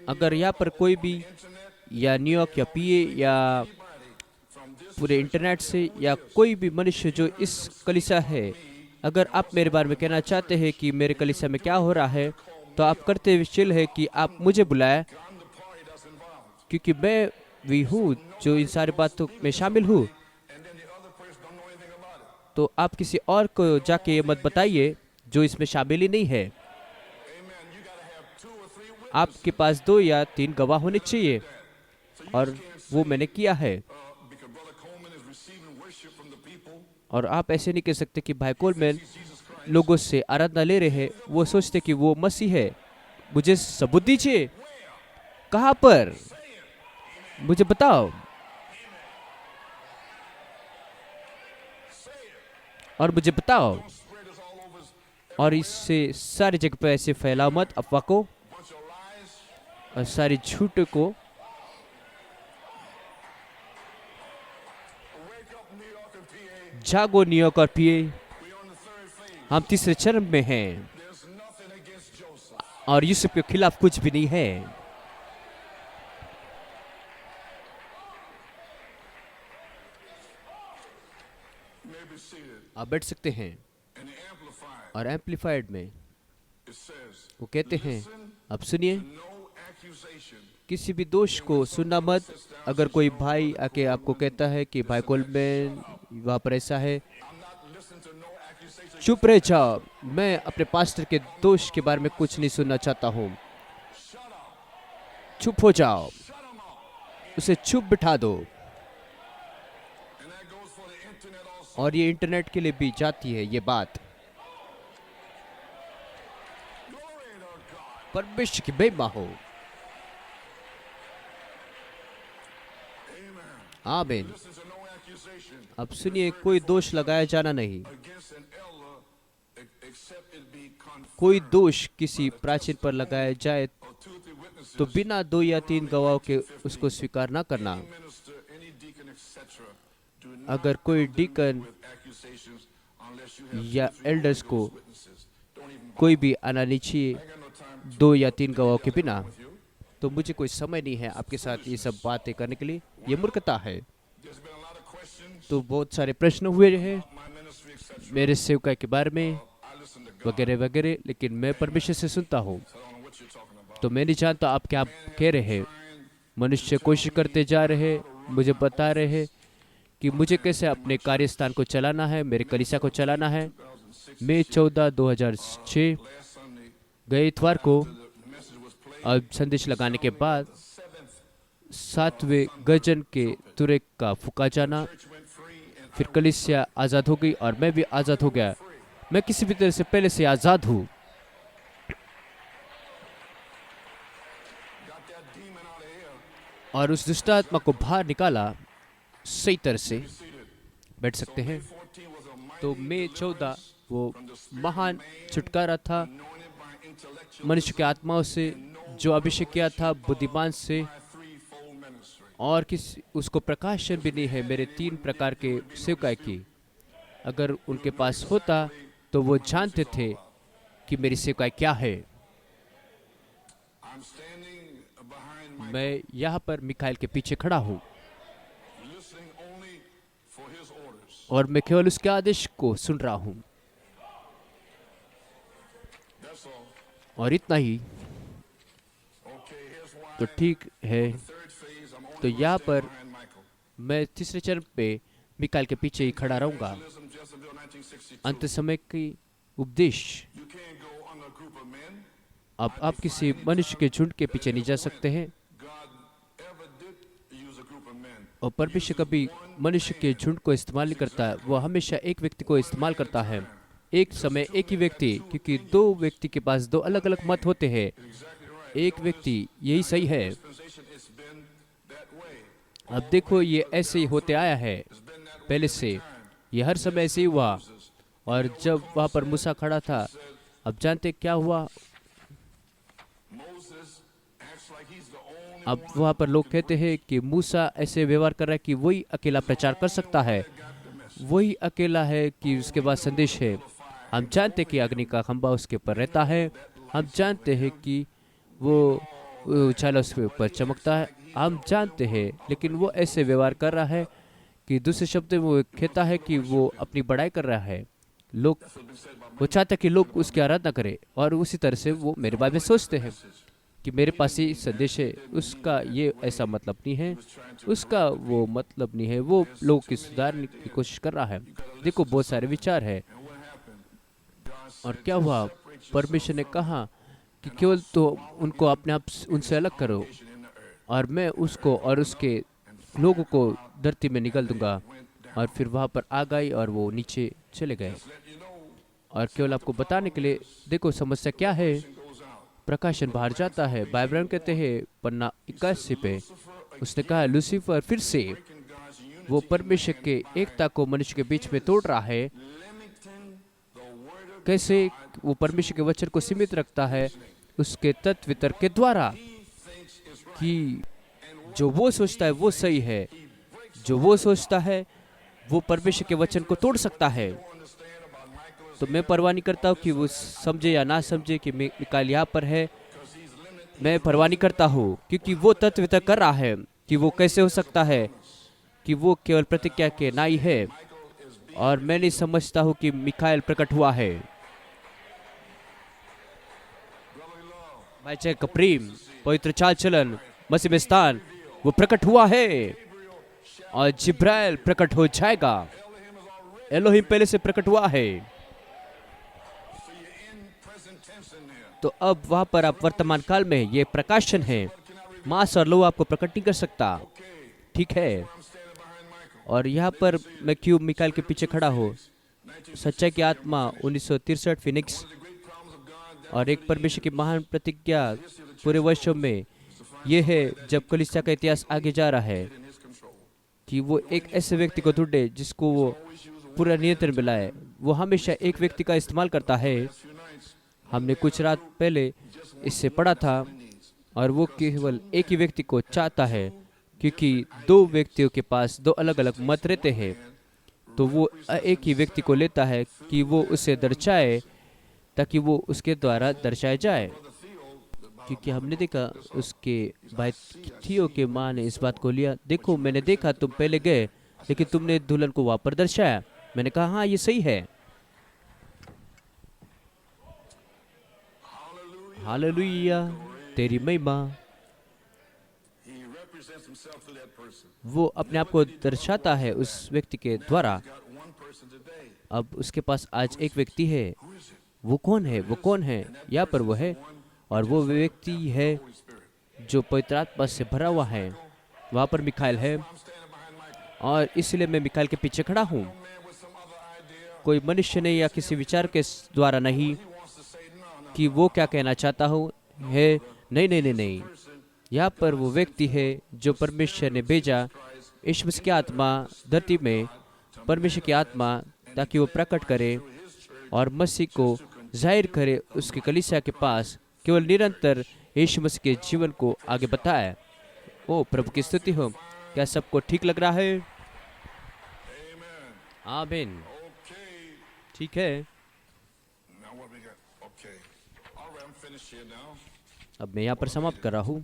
अगर यहाँ पर कोई भी या न्यूयॉर्क या पीए या पूरे इंटरनेट से या कोई भी मनुष्य जो इस कलीसिया है, अगर आप मेरे बारे में कहना चाहते हैं कि मेरे कलीसिया में क्या हो रहा है, तो आप करते हुए चिल है कि आप मुझे बुलाएं, क्योंकि मैं भी हूँ जो इन सारी बातों में शामिल हूँ। तो आप किसी और को जाके ये मत बताइए जो इसमें शामिल ही नहीं है। आपके पास 2 या 3 गवाह होने चाहिए, और वो मैंने किया है। और आप ऐसे नहीं कह सकते कि भाई कोलमैन लोगों से आराधना ले रहे हैं, वो सोचते कि वो मसीह है। मुझे सबूत दीजिए, कहाँ पर, मुझे बताओ। और मुझे बताओ। और इससे सारी जगह पे ऐसे फैलाओ मत अफवाह को और सारी झूठ को। जागो न्यूयॉर्क और पीए, हम तीसरे चरण में हैं और यूसुफ के खिलाफ कुछ भी नहीं है। आप बैठ सकते हैं। और एम्पलीफाइड में वो कहते हैं, अब सुनिए, किसी भी दोष को सुनना मत। अगर कोई भाई आके आपको कहता है कि भाई कोलमैन वहाँ पर ऐसा है, चुप रह जाओ। मैं अपने पास्टर के दोष के बारे में कुछ नहीं सुनना चाहता हूँ। चुप हो जाओ, उसे चुप बिठा दो। और ये इंटरनेट के लिए भी जाती है ये बात। परमेश्वर की महिमा हो। आमीन। अब सुनिए, कोई दोष लगाया जाना नहीं। कोई दोष किसी प्राचीन पर लगाया जाए तो बिना 2 या 3 गवाहों के उसको स्वीकार ना करना। अगर कोई डीकन या एल्डर्स को कोई भी आना नहीं चाहिए 2 या 3 गवाहों के बिना। तो मुझे कोई समय नहीं है आपके साथ ये सब बातें करने के लिए, ये मूर्खता है। तो बहुत सारे प्रश्न हुए हैं मेरे सेवकाई के बारे में वगैरह वगैरह, लेकिन मैं परमेश्वर से सुनता हूँ। तो मैं नहीं जानता आप क्या कह रहे हैं। मनुष्य कोशिश करते जा रहे हैं, मुझे बता रहे हैं कि मुझे कैसे अपने कार्यस्थान को चलाना है, मेरे कलीसिया को चलाना है। मई 14, 2006 गए इतवार को अब संदेश लगाने के बाद 7वें गजन के तुरे का फूका जाना, फिर कलीसिया आज़ाद हो गई और मैं भी आज़ाद हो गया। मैं किसी भी तरह से पहले से आज़ाद हूँ। और उस दुष्ट आत्मा को बाहर निकाला सही तरह से। बैठ सकते हैं। तो मई 14 वो महान छुटकारा था मनुष्य के आत्माओं से, जो अभिषेक किया था बुद्धिमान से, और किसी उसको प्रकाशन भी नहीं है मेरे 3 प्रकार के सेवकाई की। अगर उनके पास होता तो वो जानते थे कि मेरी सेवकाई क्या है। मैं यहाँ पर मिकाएल के पीछे खड़ा हूँ और मैं केवल उसके आदेश को सुन रहा हूँ, और इतना ही। तो ठीक है। तो यहाँ पर मैं तीसरे चरण पे मिकाएल के पीछे ही खड़ा रहूंगा। अंत समय की उपदेश। अब आप किसी मनुष्य के झुंड के पीछे नहीं जा सकते हैं, और परमेश्वर कभी मनुष्य के झुंड को इस्तेमाल नहीं करता। वो हमेशा एक व्यक्ति को इस्तेमाल करता है, एक समय एक ही व्यक्ति, क्योंकि 2 व्यक्ति के पास 2 अलग अलग मत होते हैं। एक व्यक्ति, यही सही है। अब देखो, ये ऐसे ही होते आया है पहले से, ये हर समय ऐसे ही हुआ। और जब वहाँ पर मूसा खड़ा था, अब जानते क्या हुआ? अब वहाँ पर लोग कहते हैं कि मूसा ऐसे व्यवहार कर रहा है कि वही अकेला प्रचार कर सकता है, वही अकेला है कि उसके पास संदेश है। हम जानते हैं कि अग्नि का खंभा उसके ऊपर रहता है, हम जानते हैं कि वो उछाला उसके ऊपर चमकता है, हम जानते हैं। लेकिन वो ऐसे व्यवहार कर रहा है कि दूसरे शब्द में वो कहता है कि वो अपनी बड़ाई कर रहा है। लोग, वो चाहता है कि लोग उसकी आराधना करें, और उसी तरह से वो मेरे बारे में सोचते हैं कि मेरे पास ये संदेश है। उसका ये ऐसा मतलब नहीं है, उसका वो मतलब नहीं है। वो लोगों की सुधारने की कोशिश कर रहा है। देखो, बहुत सारे विचार है। और क्या हुआ? परमेश्वर ने कहा कि केवल तो उनको अपने आप उनसे अलग करो, और मैं उसको और उसके लोगों को धरती में निकल दूंगा। और फिर वहाँ पर आ गई और वो नीचे चले गए। और केवल आपको बताने के लिए, देखो समस्या क्या है। प्रकाशन बाहर जाता है। बाइबल कहते हैं पन्ना 81 पे, उसने कहा लूसीफर फिर से वो परमेश्वर के एकता को मनुष्य के बीच में तोड़ रहा है। कैसे वो परमेश्वर के वचन को सीमित रखता है उसके तत्व वितर्क के द्वारा, कि जो वो सोचता है वो सही है, जो वो सोचता है वो परमेश्वर के वचन को तोड़ सकता है। तो मैं परवाह नहीं करता हूँ कि वो समझे या ना समझे कि मिकाएल यहाँ पर है। मैं परवाह नहीं करता हूँ, क्योंकि वो तत्व वितर्क कर रहा है कि वो कैसे हो सकता है कि वो केवल प्रतिज्ञा के नाई है। और मैं नहीं समझता हूँ कि मिकाएल प्रकट हुआ है। भाई का प्रेम, पवित्र चाल चलन, मसीह में स्थान, वो प्रकट हुआ है, और जिब्राइल प्रकट हो जाएगा। एलोहिम पहले से प्रकट हुआ है। तो अब वहां पर आप वर्तमान काल में, ये प्रकाशन है। मांस और लोहा आपको प्रकट नहीं कर सकता, ठीक है। और यहाँ पर मैं क्यों मिकाएल के पीछे खड़ा हूँ? सच्चाई की आत्मा 1963 फिनिक्स और एक परमेश्वर की महान प्रतिज्ञा पूरे वर्षों में ये है, जब कलीसिया का इतिहास आगे जा रहा है, कि वो एक ऐसे व्यक्ति को ढूंढे जिसको वो पूरा नियंत्रण मिला है। वो हमेशा एक व्यक्ति का इस्तेमाल करता है। हमने कुछ रात पहले इससे पढ़ा था, और वो केवल एक ही व्यक्ति को चाहता है, क्योंकि दो व्यक्तियों के पास दो अलग अलग मत रहते हैं, तो वो एक ही व्यक्ति को लेता है कि वो उसे दर्शाए, ताकि वो उसके द्वारा दर्शाया जाए। क्योंकि हमने देखा उसके भाई थियो के माँ ने इस बात को लिया, देखो मैंने देखा तुम पहले गए, लेकिन तुमने दुल्हन को वहां पर दर्शाया। मैंने कहा हाँ ये सही है। हालेलुया, तेरी महिमा। वो अपने आप को दर्शाता है उस व्यक्ति के द्वारा। अब उसके पास आज एक व्यक्ति है। वो कौन है? वो कौन है? यहाँ पर वो है, और वो व्यक्ति है जो पवित्र आत्मा से भरा हुआ है। वहाँ पर मिकाएल है, और इसलिए मैं मिकाएल के पीछे खड़ा हूँ। कोई मनुष्य नहीं या किसी विचार के द्वारा नहीं कि वो क्या कहना चाहता हूँ है। नहीं नहीं नहीं नहीं, यहाँ पर वो व्यक्ति है जो परमेश्वर ने भेजा, यीशु मसीह की आत्मा धरती में, परमेश्वर की आत्मा, ताकि वो प्रकट करे और मसीह को जाहिर करे उसकी कलीसिया के पास, केवल निरंतर यीशु मसीह के जीवन को आगे बताए। ओ प्रभु की स्तुति हो। क्या सबको ठीक लग रहा है? आमीन। ठीक है, अब मैं यहाँ पर समाप्त कर रहा हूँ।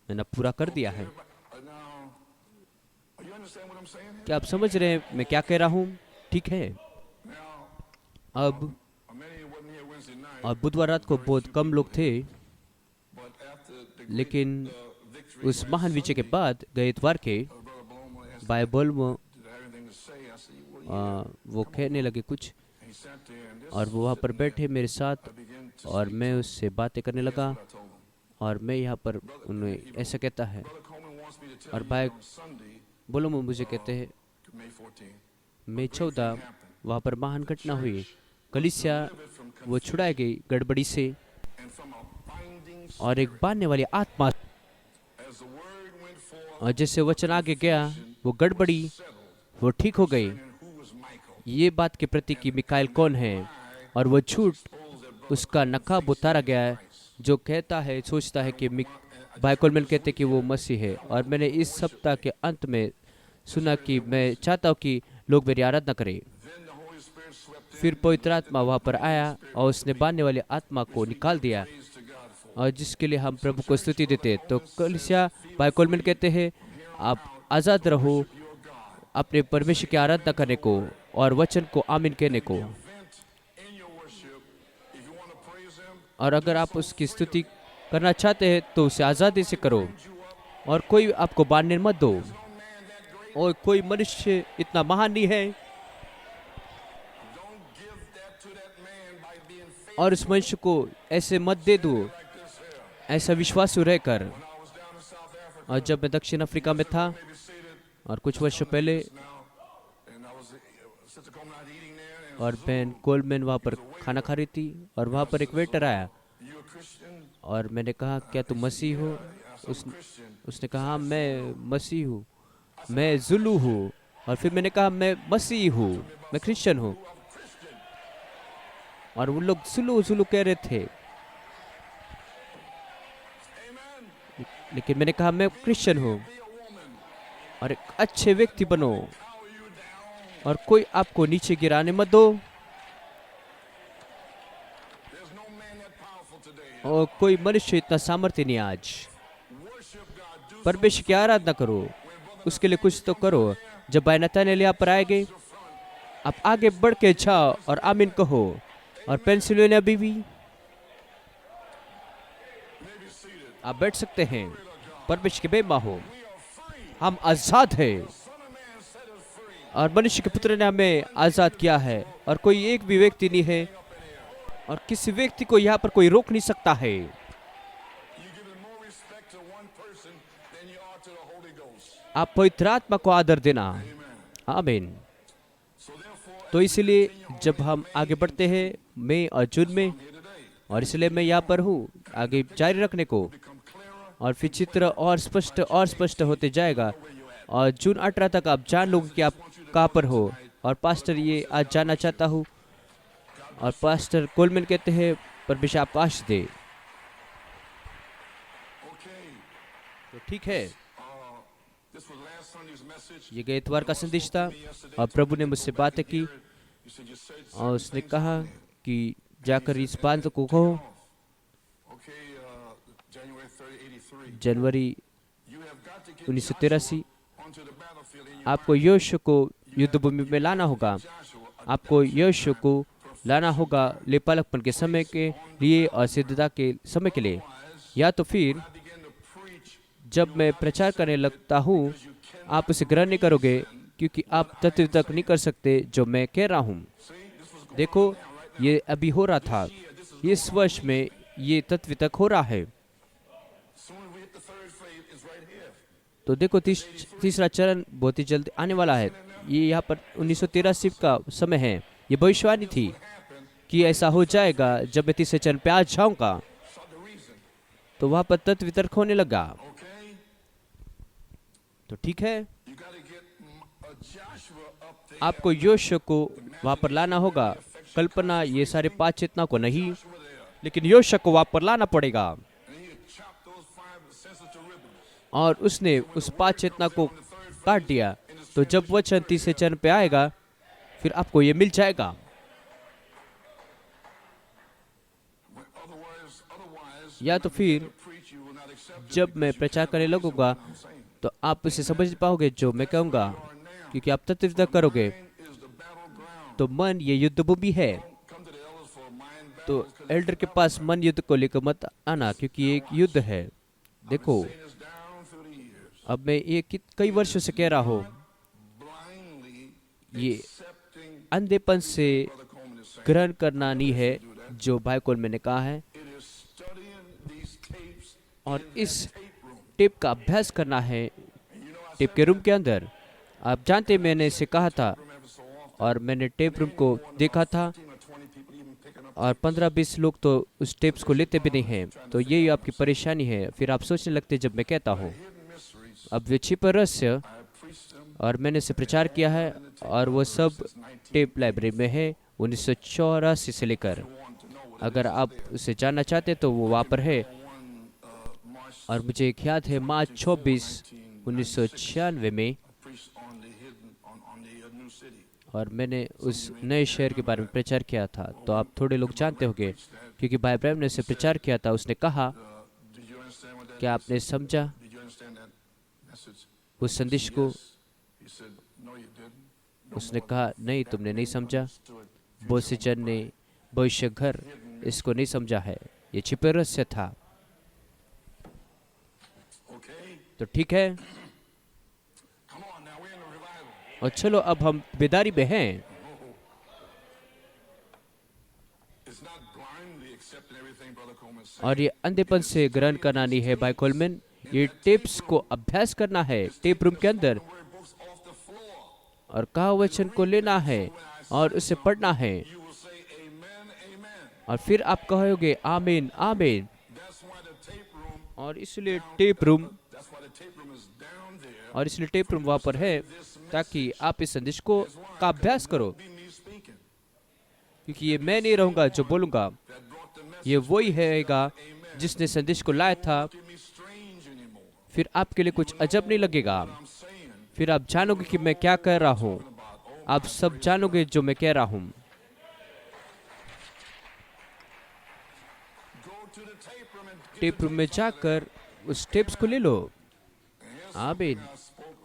मैंने पूरा कर दिया है। क्या आप समझ रहे हैं मैं क्या कह रहा हूँ? ठीक है। अब और बुधवार रात को बहुत कम लोग थे, लेकिन उस महान विजय के बाद गए इतवार के बाइबल में वो कहने लगे कुछ, और वो वहाँ पर बैठे मेरे साथ, और मैं उससे बातें करने लगा, और मैं यहाँ पर उन्हें ऐसा कहता है, और भाई बोलो मुझे कहते हैं मई 14 वहाँ पर महान घटना हुई। कलीसिया वो छुड़ाई गई गड़बड़ी से, और एक बांधने वाली आत्मा, और जैसे वचन आगे गया वो गड़बड़ी वो ठीक हो गई। ये बात के प्रति कि मिकाएल कौन है, और वो झूठ उसका नकाब उतारा गया है, जो कहता है सोचता है कि भाई कोलमैन कहते कि वो मसीह है। और मैंने इस सप्ताह के अंत में सुना कि मैं चाहता हूँ कि लोग मेरी आराधना करें। फिर पवित्र आत्मा वहाँ पर आया, और उसने बांधने वाली आत्मा को निकाल दिया, और जिसके लिए हम प्रभु को स्तुति देते। तो कलीसिया भाई कोलमैन कहते हैं आप आज़ाद रहो अपने परमेश्वर की आराधना करने को और वचन को आमीन कहने को। और अगर आप उसकी स्तुति करना चाहते हैं तो उसे आज़ादी से करो, और कोई आपको बांधने मत दो। और कोई मनुष्य इतना महान नहीं है, और उस मनुष्य को ऐसे मत दे दो, ऐसा विश्वासु रहकर। और जब मैं दक्षिण अफ्रीका में था, और कुछ वर्षों पहले, और बहन कोलमैन वहाँ पर खाना खा रही थी, और वहाँ पर एक वेटर आया, और मैंने कहा क्या तुम मसीह हो? उसने कहा हाँ मैं मसीह हूँ, मैं जुलू हूँ। और फिर मैंने कहा मैं मसीह हूँ, मैं क्रिश्चियन हूँ। और वो लोग जुलू जुलू कह रहे थे, लेकिन मैंने कहा मैं क्रिश्चियन हूँ, और एक अच्छे व्यक्ति बनो, और कोई आपको नीचे गिराने मत दो। और कोई मनुष्य इतना सामर्थ्य नहीं आज। परमेश्वर की आराधना करो, उसके लिए कुछ तो करो। जब भाई नतनएल यहाँ पर आएंगे, आप आगे बढ़ के जाओ और आमीन कहो। और पेंसिल्वेनिया बीवी, आप बैठ सकते हैं। परमेश्वर की महिमा हो। हम आजाद हैं, और मनुष्य के पुत्र ने हमें आजाद किया है, और कोई एक भी व्यक्ति नहीं है, और किसी व्यक्ति को यहाँ पर कोई रोक नहीं सकता है। आप पवित्र आत्मा को आदर देना। आमीन। तो इसलिए जब हम आगे बढ़ते हैं मई और जून में, और इसलिए मैं यहाँ पर हूँ आगे जारी रखने को, और फिर चित्र और स्पष्ट होते जाएगा, और जून 18 तक आप जान लोगे कि आप कहाँ पर हो। और पास्टर ये आज जानना चाहता हूँ, और पास्टर कोलमैन कहते हैं परमेश्वर आपको आशीष दे। तो ठीक है, ये गए इतवार का संदेश था, और प्रभु ने मुझसे बातें की, और उसने कहा कि जाकर इस बात को कहो। जनवरी 1983 आपको यहोशू को युद्ध भूमि में लाना होगा। आपको यहोशू को लाना होगा लेपालकपन के समय के लिए और सिद्धता के समय के लिए। या तो फिर जब मैं प्रचार करने लगता हूँ आप उसे ग्रहण नहीं करोगे, क्योंकि आप तत्व तक नहीं कर सकते जो मैं कह रहा हूँ। देखो, ये अभी हो रहा था, इस वर्ष में ये तत्व तक हो रहा है। तो देखो, तीसरा चरण बहुत ही जल्द आने वाला है। ये यहाँ पर 1983 का समय है। ये भविष्यवाणी थी कि ऐसा हो जाएगा। जब मैं तीसरे चरण पे आ जाऊंगा तो वहां पर तत्व वितर्क होने लगा। तो ठीक है, आपको यहोशू को वहां पर लाना होगा। कल्पना ये सारे 5 चेतना को नहीं, लेकिन यहोशू को वहां पर लाना पड़ेगा। और उसने उस 5 चेतना को काट दिया। तो जब वचन तीसरे चरण पे आएगा फिर आपको ये मिल जाएगा। या तो फिर जब मैं प्रचार करने लगूंगा तो आप उसे समझ पाओगे जो मैं कहूंगा, क्योंकि आप तत्व करोगे। तो मन ये युद्ध भूमि है। तो एल्डर के पास मन युद्ध को लेकर मत आना, क्योंकि ये एक युद्ध है। देखो, अब मैं ये कई वर्षों से कह रहा हूँ, ये अंधेपन से ग्रहण करना नहीं है जो भाई कोलमैन ने कहा है, और इस टेप का अभ्यास करना है टेप के रूम के अंदर। आप जानते, मैंने इसे कहा था, और मैंने टेप रूम को देखा था, और 15-20 लोग तो उस टेप्स को लेते भी नहीं हैं। तो यही आपकी परेशानी है। फिर आप सोचने लगते जब मैं कहता हूँ। अब वे छिपे रहस्य, और मैंने इसे प्रचार किया है, और वो सब टेप लाइब्रेरी में है 1984 से लेकर। अगर आप उसे जानना चाहते तो वो वहाँ पर है। और मुझे एक याद है, मार्च 24, 1996 में, और मैंने उस नए शहर के बारे में प्रचार किया था। तो आप थोड़े लोग जानते होंगे, क्योंकि भाई ब्रैम ने उसे प्रचार किया था। उसने कहा, क्या आपने समझा उस संदेश को? उसने कहा, नहीं, तुमने नहीं समझा। बोसिचन ने भविष्य घर इसको नहीं समझा है, ये छिपे रहस्य था। तो ठीक है, और चलो अब हम बेदारी में हैं। और ये अंधेपन से ग्रहण करना नहीं है भाई कोलमैन, ये टेप्स को अभ्यास करना है टेप रूम के अंदर, और कहा वचन को लेना है और उसे पढ़ना है, और फिर आप कहोगे आमीन आमीन। और इसलिए टेप रूम वहाँ पर है, ताकि आप इस संदेश को का अभ्यास करो। क्योंकि ये मैं नहीं रहूंगा जो बोलूंगा, ये वही रहेगा जिसने संदेश को लाया था। फिर आपके लिए कुछ अजब नहीं लगेगा। फिर आप जानोगे कि मैं क्या कह रहा हूँ। आप सब जानोगे जो मैं कह रहा हूँ। टेप रूम में जाकर उस टेप्स को ले लो। आमीन।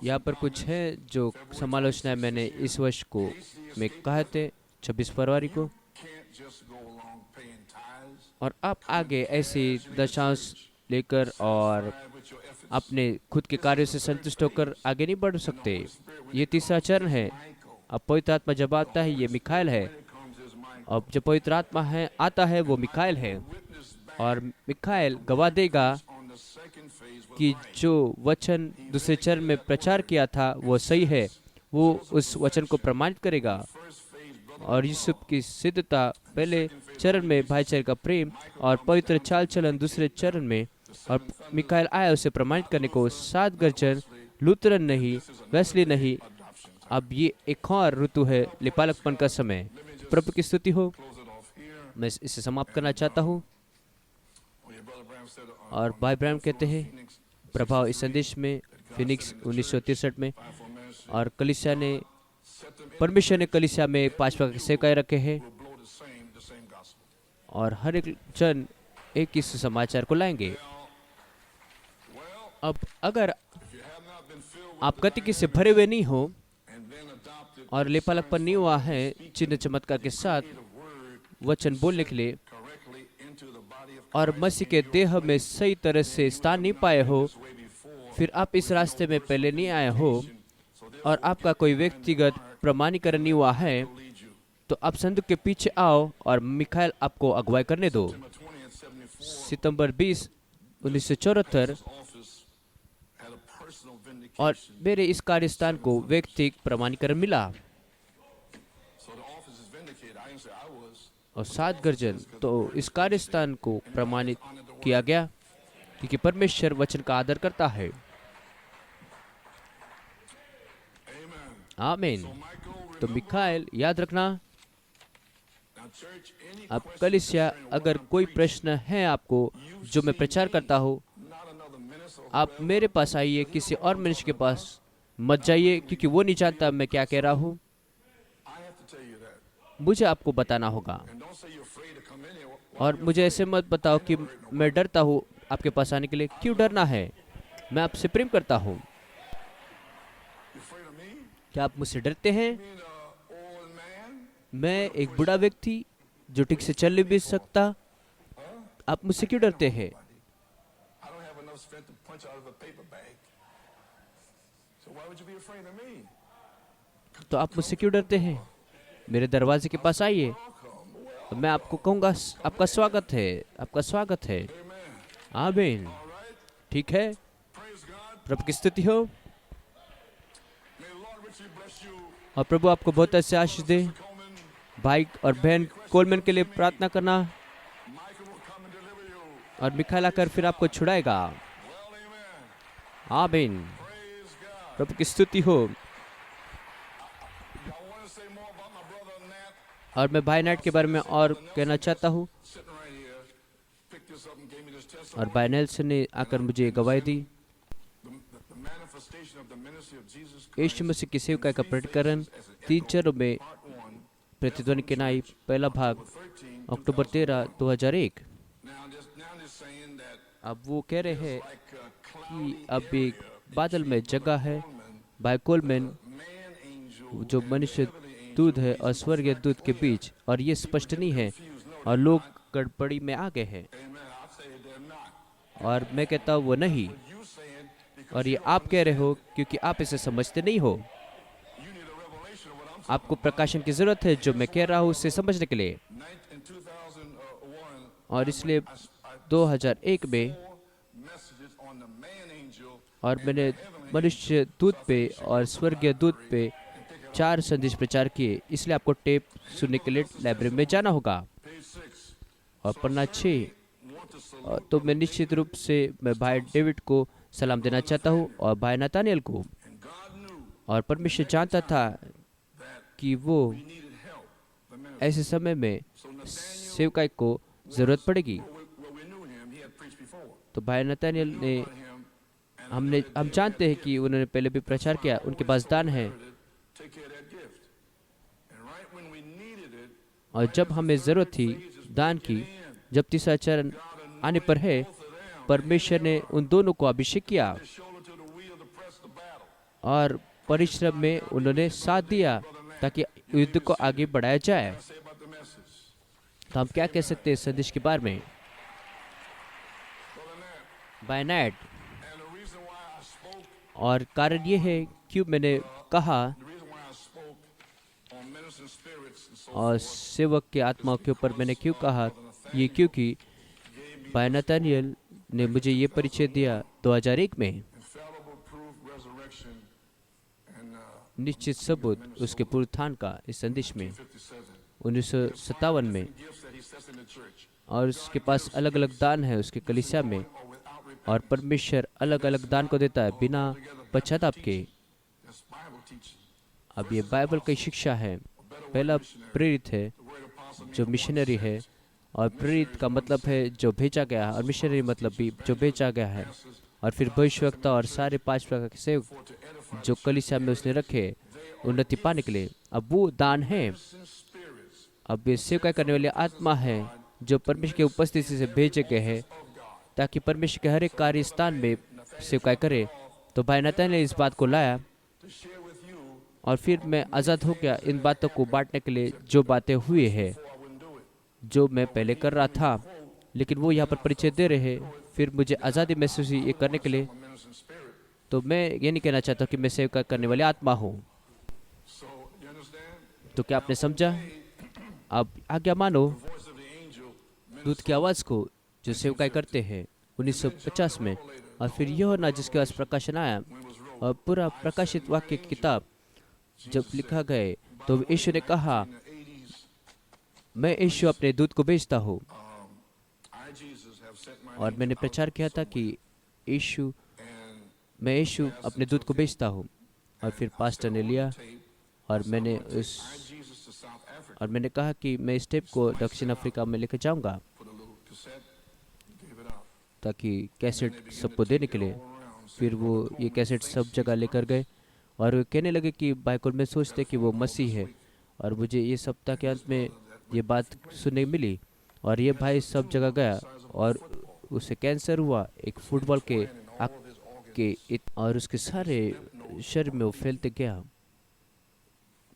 यहाँ पर कुछ है जो समालोचना मैंने इस वर्ष को में कहा थे 26 फरवरी को। और आप आगे ऐसे दशांश लेकर और अपने खुद के कार्यों से संतुष्ट होकर आगे नहीं बढ़ सकते। ये तीसरा चरण है। अब पवित्र आत्मा जब आता है, ये मिखाइल है। अब जब पवित्र आत्मा है आता है, वो मिखाइल है। और मिखाइल गवाह देगा कि जो वचन दूसरे चरण में प्रचार किया था वो सही है, वो उस वचन को प्रमाणित करेगा। और यूसुफ की सिद्धता पहले चरण में, भाईचारे का प्रेम और पवित्र चाल चलन दूसरे चरण में, और मिकाएल आया उसे प्रमाणित करने को। 7 गर्जन लूथरन नहीं, वेस्ली नहीं, अब ये एक और ऋतु है, लिपालकपन का समय। प्रभु की स्तुति हो। मैं इसे समाप्त करना चाहता हूँ। और भाई ब्राह्मण कहते हैं प्रभाव इस संदेश में फिनिक्स 1963 में, और कलीसिया ने, परमेश्वर ने कलीसिया में 5 प्रकार के सेवकाएं रखे हैं, और हर एक जन एक ही समाचार को लाएंगे। अब अगर आप गतिकी से भरे हुए नहीं हो और लेपालकपन नहीं हुआ है चिन्ह चमत्कार के साथ वचन बोलने के लिए, और मसीह के देह में सही तरह से स्थान नहीं पाए हो, फिर आप इस रास्ते में पहले नहीं आए हो, और आपका कोई व्यक्तिगत प्रमाणीकरण नहीं हुआ है, तो आप संदूक के पीछे आओ और मिकाएल आपको अगुवाई करने दो। सितंबर 20, 1974, और मेरे इस कार्यस्थान को व्यक्तिगत प्रमाणीकरण मिला। और 7 गर्जन तो इस कार्यस्थान को प्रमाणित किया गया, क्योंकि परमेश्वर वचन का आदर करता है। आमीन। तो मिकाएल याद रखना। अब कलीसिया, अगर कोई प्रश्न है आपको जो मैं प्रचार करता हूँ, आप मेरे पास आइए, किसी और मनुष्य के पास मत जाइए, क्योंकि वो नहीं जानता मैं क्या कह रहा हूँ। मुझे आपको बताना होगा। और मुझे ऐसे मत बताओ कि मैं डरता हूँ आपके पास आने के लिए। क्यों डरना है? मैं आपसे प्रेम करता हूँ। क्या आप मुझसे डरते हैं? मैं एक बूढ़ा व्यक्ति जो ठीक से चल भी सकता, आप मुझसे क्यों डरते हैं? तो आप मुझसे क्यों डरते हैं? मेरे दरवाजे के पास आइए, मैं आपको कहूँगा आपका स्वागत है, आपका स्वागत है। आमीन। ठीक है, प्रभु की स्तुति हो। और प्रभु आपको बहुत अच्छे आशीष दे। भाई और बहन कोलमैन के लिए प्रार्थना करना, और मिकाएल आकर फिर आपको छुड़ाएगा। आमीन। प्रभु की स्तुति हो। और मैं भाई नेट के बारे में और कहना चाहता हूँ। और भाई नेल्सन ने आकर मुझे गवाही दी। यीशु मसीह की सेवकाई का प्रकटीकरण 3 चरणों में प्रतिध्वनि के नाई, पहला भाग, अक्टूबर 13, 2001। अब वो कह रहे हैं कि अब एक बादल में जगह है भाई कोलमैन, जो मनुष्य दूत है और स्वर्गीय दूत के बीच, और ये स्पष्ट नहीं है, और लोग गड़बड़ी में आ गए हैं। और मैं कहता हूँ वो नहीं, और ये आप कह रहे हो क्योंकि आप इसे समझते नहीं हो। आपको प्रकाशन की जरूरत है जो मैं कह रहा हूँ उसे समझने के लिए। और इसलिए 2001 में, और मैंने मनुष्य दूत पे और स्वर्गीय दूत पे 4 संदेश प्रचार किए। इसलिए आपको टेप सुनने के लिए लाइब्रेरी में जाना होगा। और पन्ना 6, तो मैं निश्चित रूप से मैं भाई डेविड को सलाम देना चाहता हूँ और भाई नातानियल को। और परमेश्वर जानता था कि वो ऐसे समय में सेवकाई को जरूरत पड़ेगी। तो भाई नातानियल ने, हम जानते हैं कि उन्होंने पहले भी प्रचार किया, उनके पास दान है। और जब हमें जरूरत थी दान की, जब तीसरा चरण आने पर है, परमेश्वर ने उन दोनों को अभिषेक किया और परिश्रम में उन्होंने साथ दिया ताकि युद्ध को आगे बढ़ाया जाए। तो हम क्या कह सकते हैं इस संदेश के बारे में? By night. और कारण ये है क्यों मैंने कहा और सेवक के आत्माओं के ऊपर मैंने क्यों कहा ये, क्योंकि भाई नातानियल ने मुझे ये परिचय दिया 2001 में infallible proof resurrection and निश्चित सबूत उसके पुनरुत्थान का इस संदेश में 1957. 1957 में, Different gifts that he sets in the church. और उसके पास अलग अलग दान है उसके कलीसिया में, और परमेश्वर अलग अलग दान को देता है बिना पश्चाताप के। That's Bible teaching. अब ये बाइबल की शिक्षा है। पहला प्रेरित है The word apostle means जो one मिशनरी sent. है, और प्रेरित का मतलब है जो भेजा गया, और मिशनरी मतलब भी जो भेजा गया है। और फिर भविष्यवक्ता और सारे 5 प्रकार के सेवक For to edify जो कलीसिया में उसने रखे उन्नति पाने के लिए, अब वो दान है। sin spirits अब ये सेवकाई करने वाली आत्मा है जो परमेश्वर की उपस्थिति से भेजे गए हैं of God. ताकि परमेश्वर के हर एक कार्य स्थान में सेवकाई करे। तो भाई नतन ने इस बात को लाया, To share with you, और फिर मैं आज़ाद हो गया इन बातों को बांटने के लिए जो बातें हुई है, before I wouldn't do it. जो मैं पहले कर रहा था, लेकिन वो यहाँ पर परिचय दे रहे हैं। फिर मुझे आज़ादी महसूस हुई ये करने के लिए। I'm a ministering spirit. तो मैं ये नहीं कहना चाहता कि मैं सेवकाई करने वाली आत्मा हूँ। So you understand? तो क्या आपने समझा? अब आज्ञा मानो The voice of the angel दूत की आवाज़ को जो सेवकाई करते हैं 1950 में, और फिर यूहन्ना जिसके पास प्रकाशन आया, और पूरा प्रकाशित वाक्य की किताब जब लिखा गए, तो यीशु ने कहा, in the 80s, मैं यीशु अपने दूत को भेजता हूँ। I Jesus have sent my और angel मैंने out प्रचार किया था कि यीशु and मैं यीशु अपने दूत को भेजता हूँ। और फिर पास्टर ने लिया, और मैंने उस I Jesus to South Africa और मैंने कहा कि मैं इस टेप को दक्षिण अफ्रीका में लेकर जाऊंगा for the little cassette, gave it out. ताकि कैसेट सबको देने के लिए। All around, फिर वो ये कैसेट सब जगह लेकर गए, और वो कहने लगे कि बाइबल में सोचते कि वो मसीह है। और मुझे ये सप्ताह के अंत में ये बात सुनने मिली, और ये भाई सब जगह गया, और उसे कैंसर हुआ एक फुटबॉल के आँख के और उसके सारे शरीर में वो फैलते गया,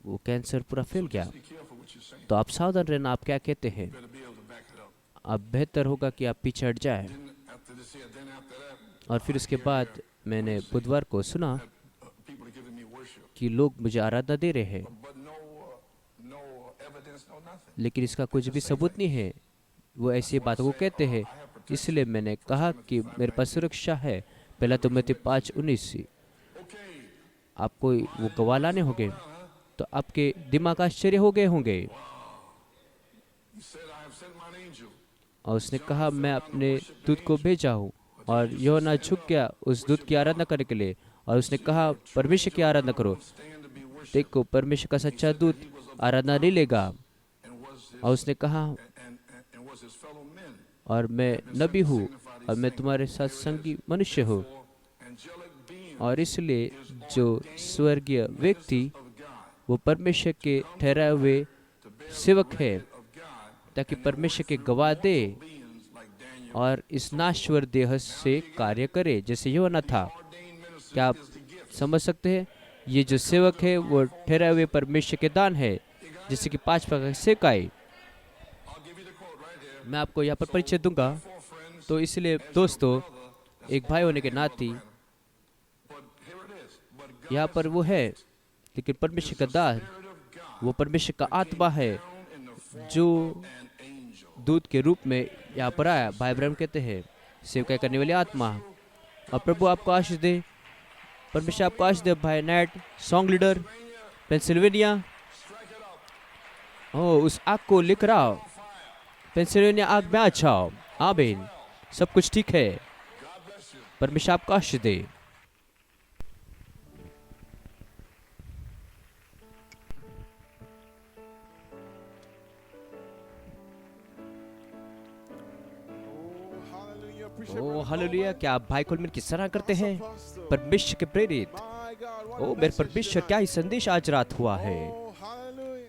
वो कैंसर पूरा फैल गया। be careful what you're saying. तो आप सावधान रहना, आप क्या कहते हैं। Better be able to back it up. अब बेहतर होगा कि आप पीछे हट जाए। Then after this here, then after that, और फिर उसके बाद मैंने बुधवार को सुना people are giving me worship, कि लोग मुझे आराधना दे रहे हैं, but no evidence, no nothing. लेकिन इसका कुछ भी सबूत नहीं है। वो ऐसी बातों को कहते हैं। इसलिए मैंने कहा कि मेरे पास सुरक्षा है। पहला तो मैं 5:19 Okay, आपको वो गवाह लाने होंगे, तो आपके दिमाग आश्चर्य हो गए होंगे। he said, I have sent mine angel. और उसने कहा मैं अपने दूत को भेजा हूँ, और यूहन्ना झुक गया उस दूत की आराधना करने के लिए, और उसने कहा परमेश्वर की आराधना करो। Stand to be worshipped. देखो परमेश्वर का सच्चा दूत आराधना नहीं लेगा। And was his, और उसने कहा and was his fellow men. और मैं नबी हूँ, और मैं तुम्हारे साथ संगी मनुष्य हूँ। Angelic being और इसलिए जो स्वर्गीय व्यक्ति of God, वो परमेश्वर के ठहराए हुए सेवक है, of God, ताकि परमेश्वर के गवाह दे beings like Daniel. और इस नाश्वर देह से कार्य करे जैसे यूहन्ना था। Ordained ministers क्या आप is the gift. समझ सकते हैं? ये जो सेवक है वो ठहराए हुए परमेश्वर के दान है, जैसे कि 5 प्रकार की सेवकाई। I'll give you the quote right there. मैं आपको यहाँ पर परिचय दूंगा। Four friends, तो इसलिए दोस्तों, एक भाई होने के नाते but here it is. But God यहाँ पर वो है, लेकिन परमेश्वर का दान Spirit of God वो परमेश्वर का आत्मा है down in the form जो of an angel. दूत के रूप में यहाँ पर आया। भाई ब्रह्म कहते हैं सेवकाई करने वाली आत्मा। और प्रभु आपको आशीष दे, परमेश्वर आपको आशीष दे। भाई नेट सॉन्ग लीडर पेंसिल्वेनिया, ओ उस आग को लिख रहा हो, पेंसिल्वेनिया आग में आ जाओ। आमीन, सब कुछ ठीक है। परमेश्वर आपको आशीष दे। ओ हालेलुया, क्या आप भाई कोलमन की सराहना करते हैं? परमेश्वर के प्रेरित, ओ मेरे परमेश्वर, क्या ही संदेश आज रात हुआ है।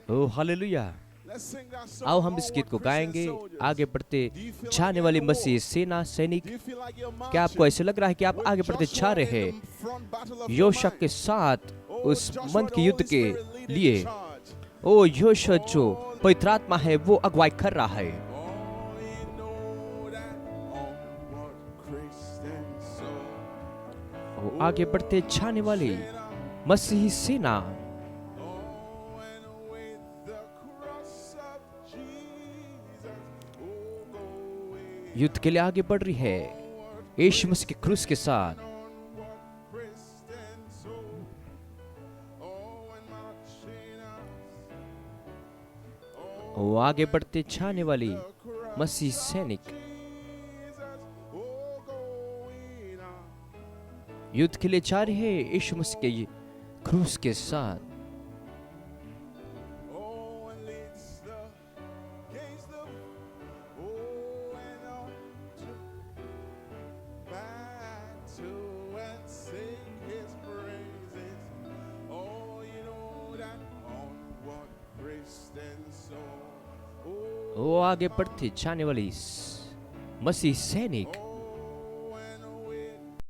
ओ हालेलुया। आओ हम इस गीत को गाएंगे, आगे बढ़ते जाने वाली मसीह सेना सैनिक। क्या आपको ऐसे लग रहा है कि आप आगे बढ़ते जा रहे हैं योशा के साथ उस मन के युद्ध के लिए? ओ योशा जो पवित्र आत्मा है वो अगुवाई कर रहा है। ओ आगे बढ़ते जाने वाली मसीही सेना युद्ध के लिए आगे बढ़ रही है। यीशु मसीह के क्रूस के साथ वो आगे बढ़ते छाने वाली मसीह सैनिक युद्ध के लिए जा रहे हैं यीशु मसीह के क्रूस के साथ। वो आगे बढ़ते जाने वाली मसीह सैनिक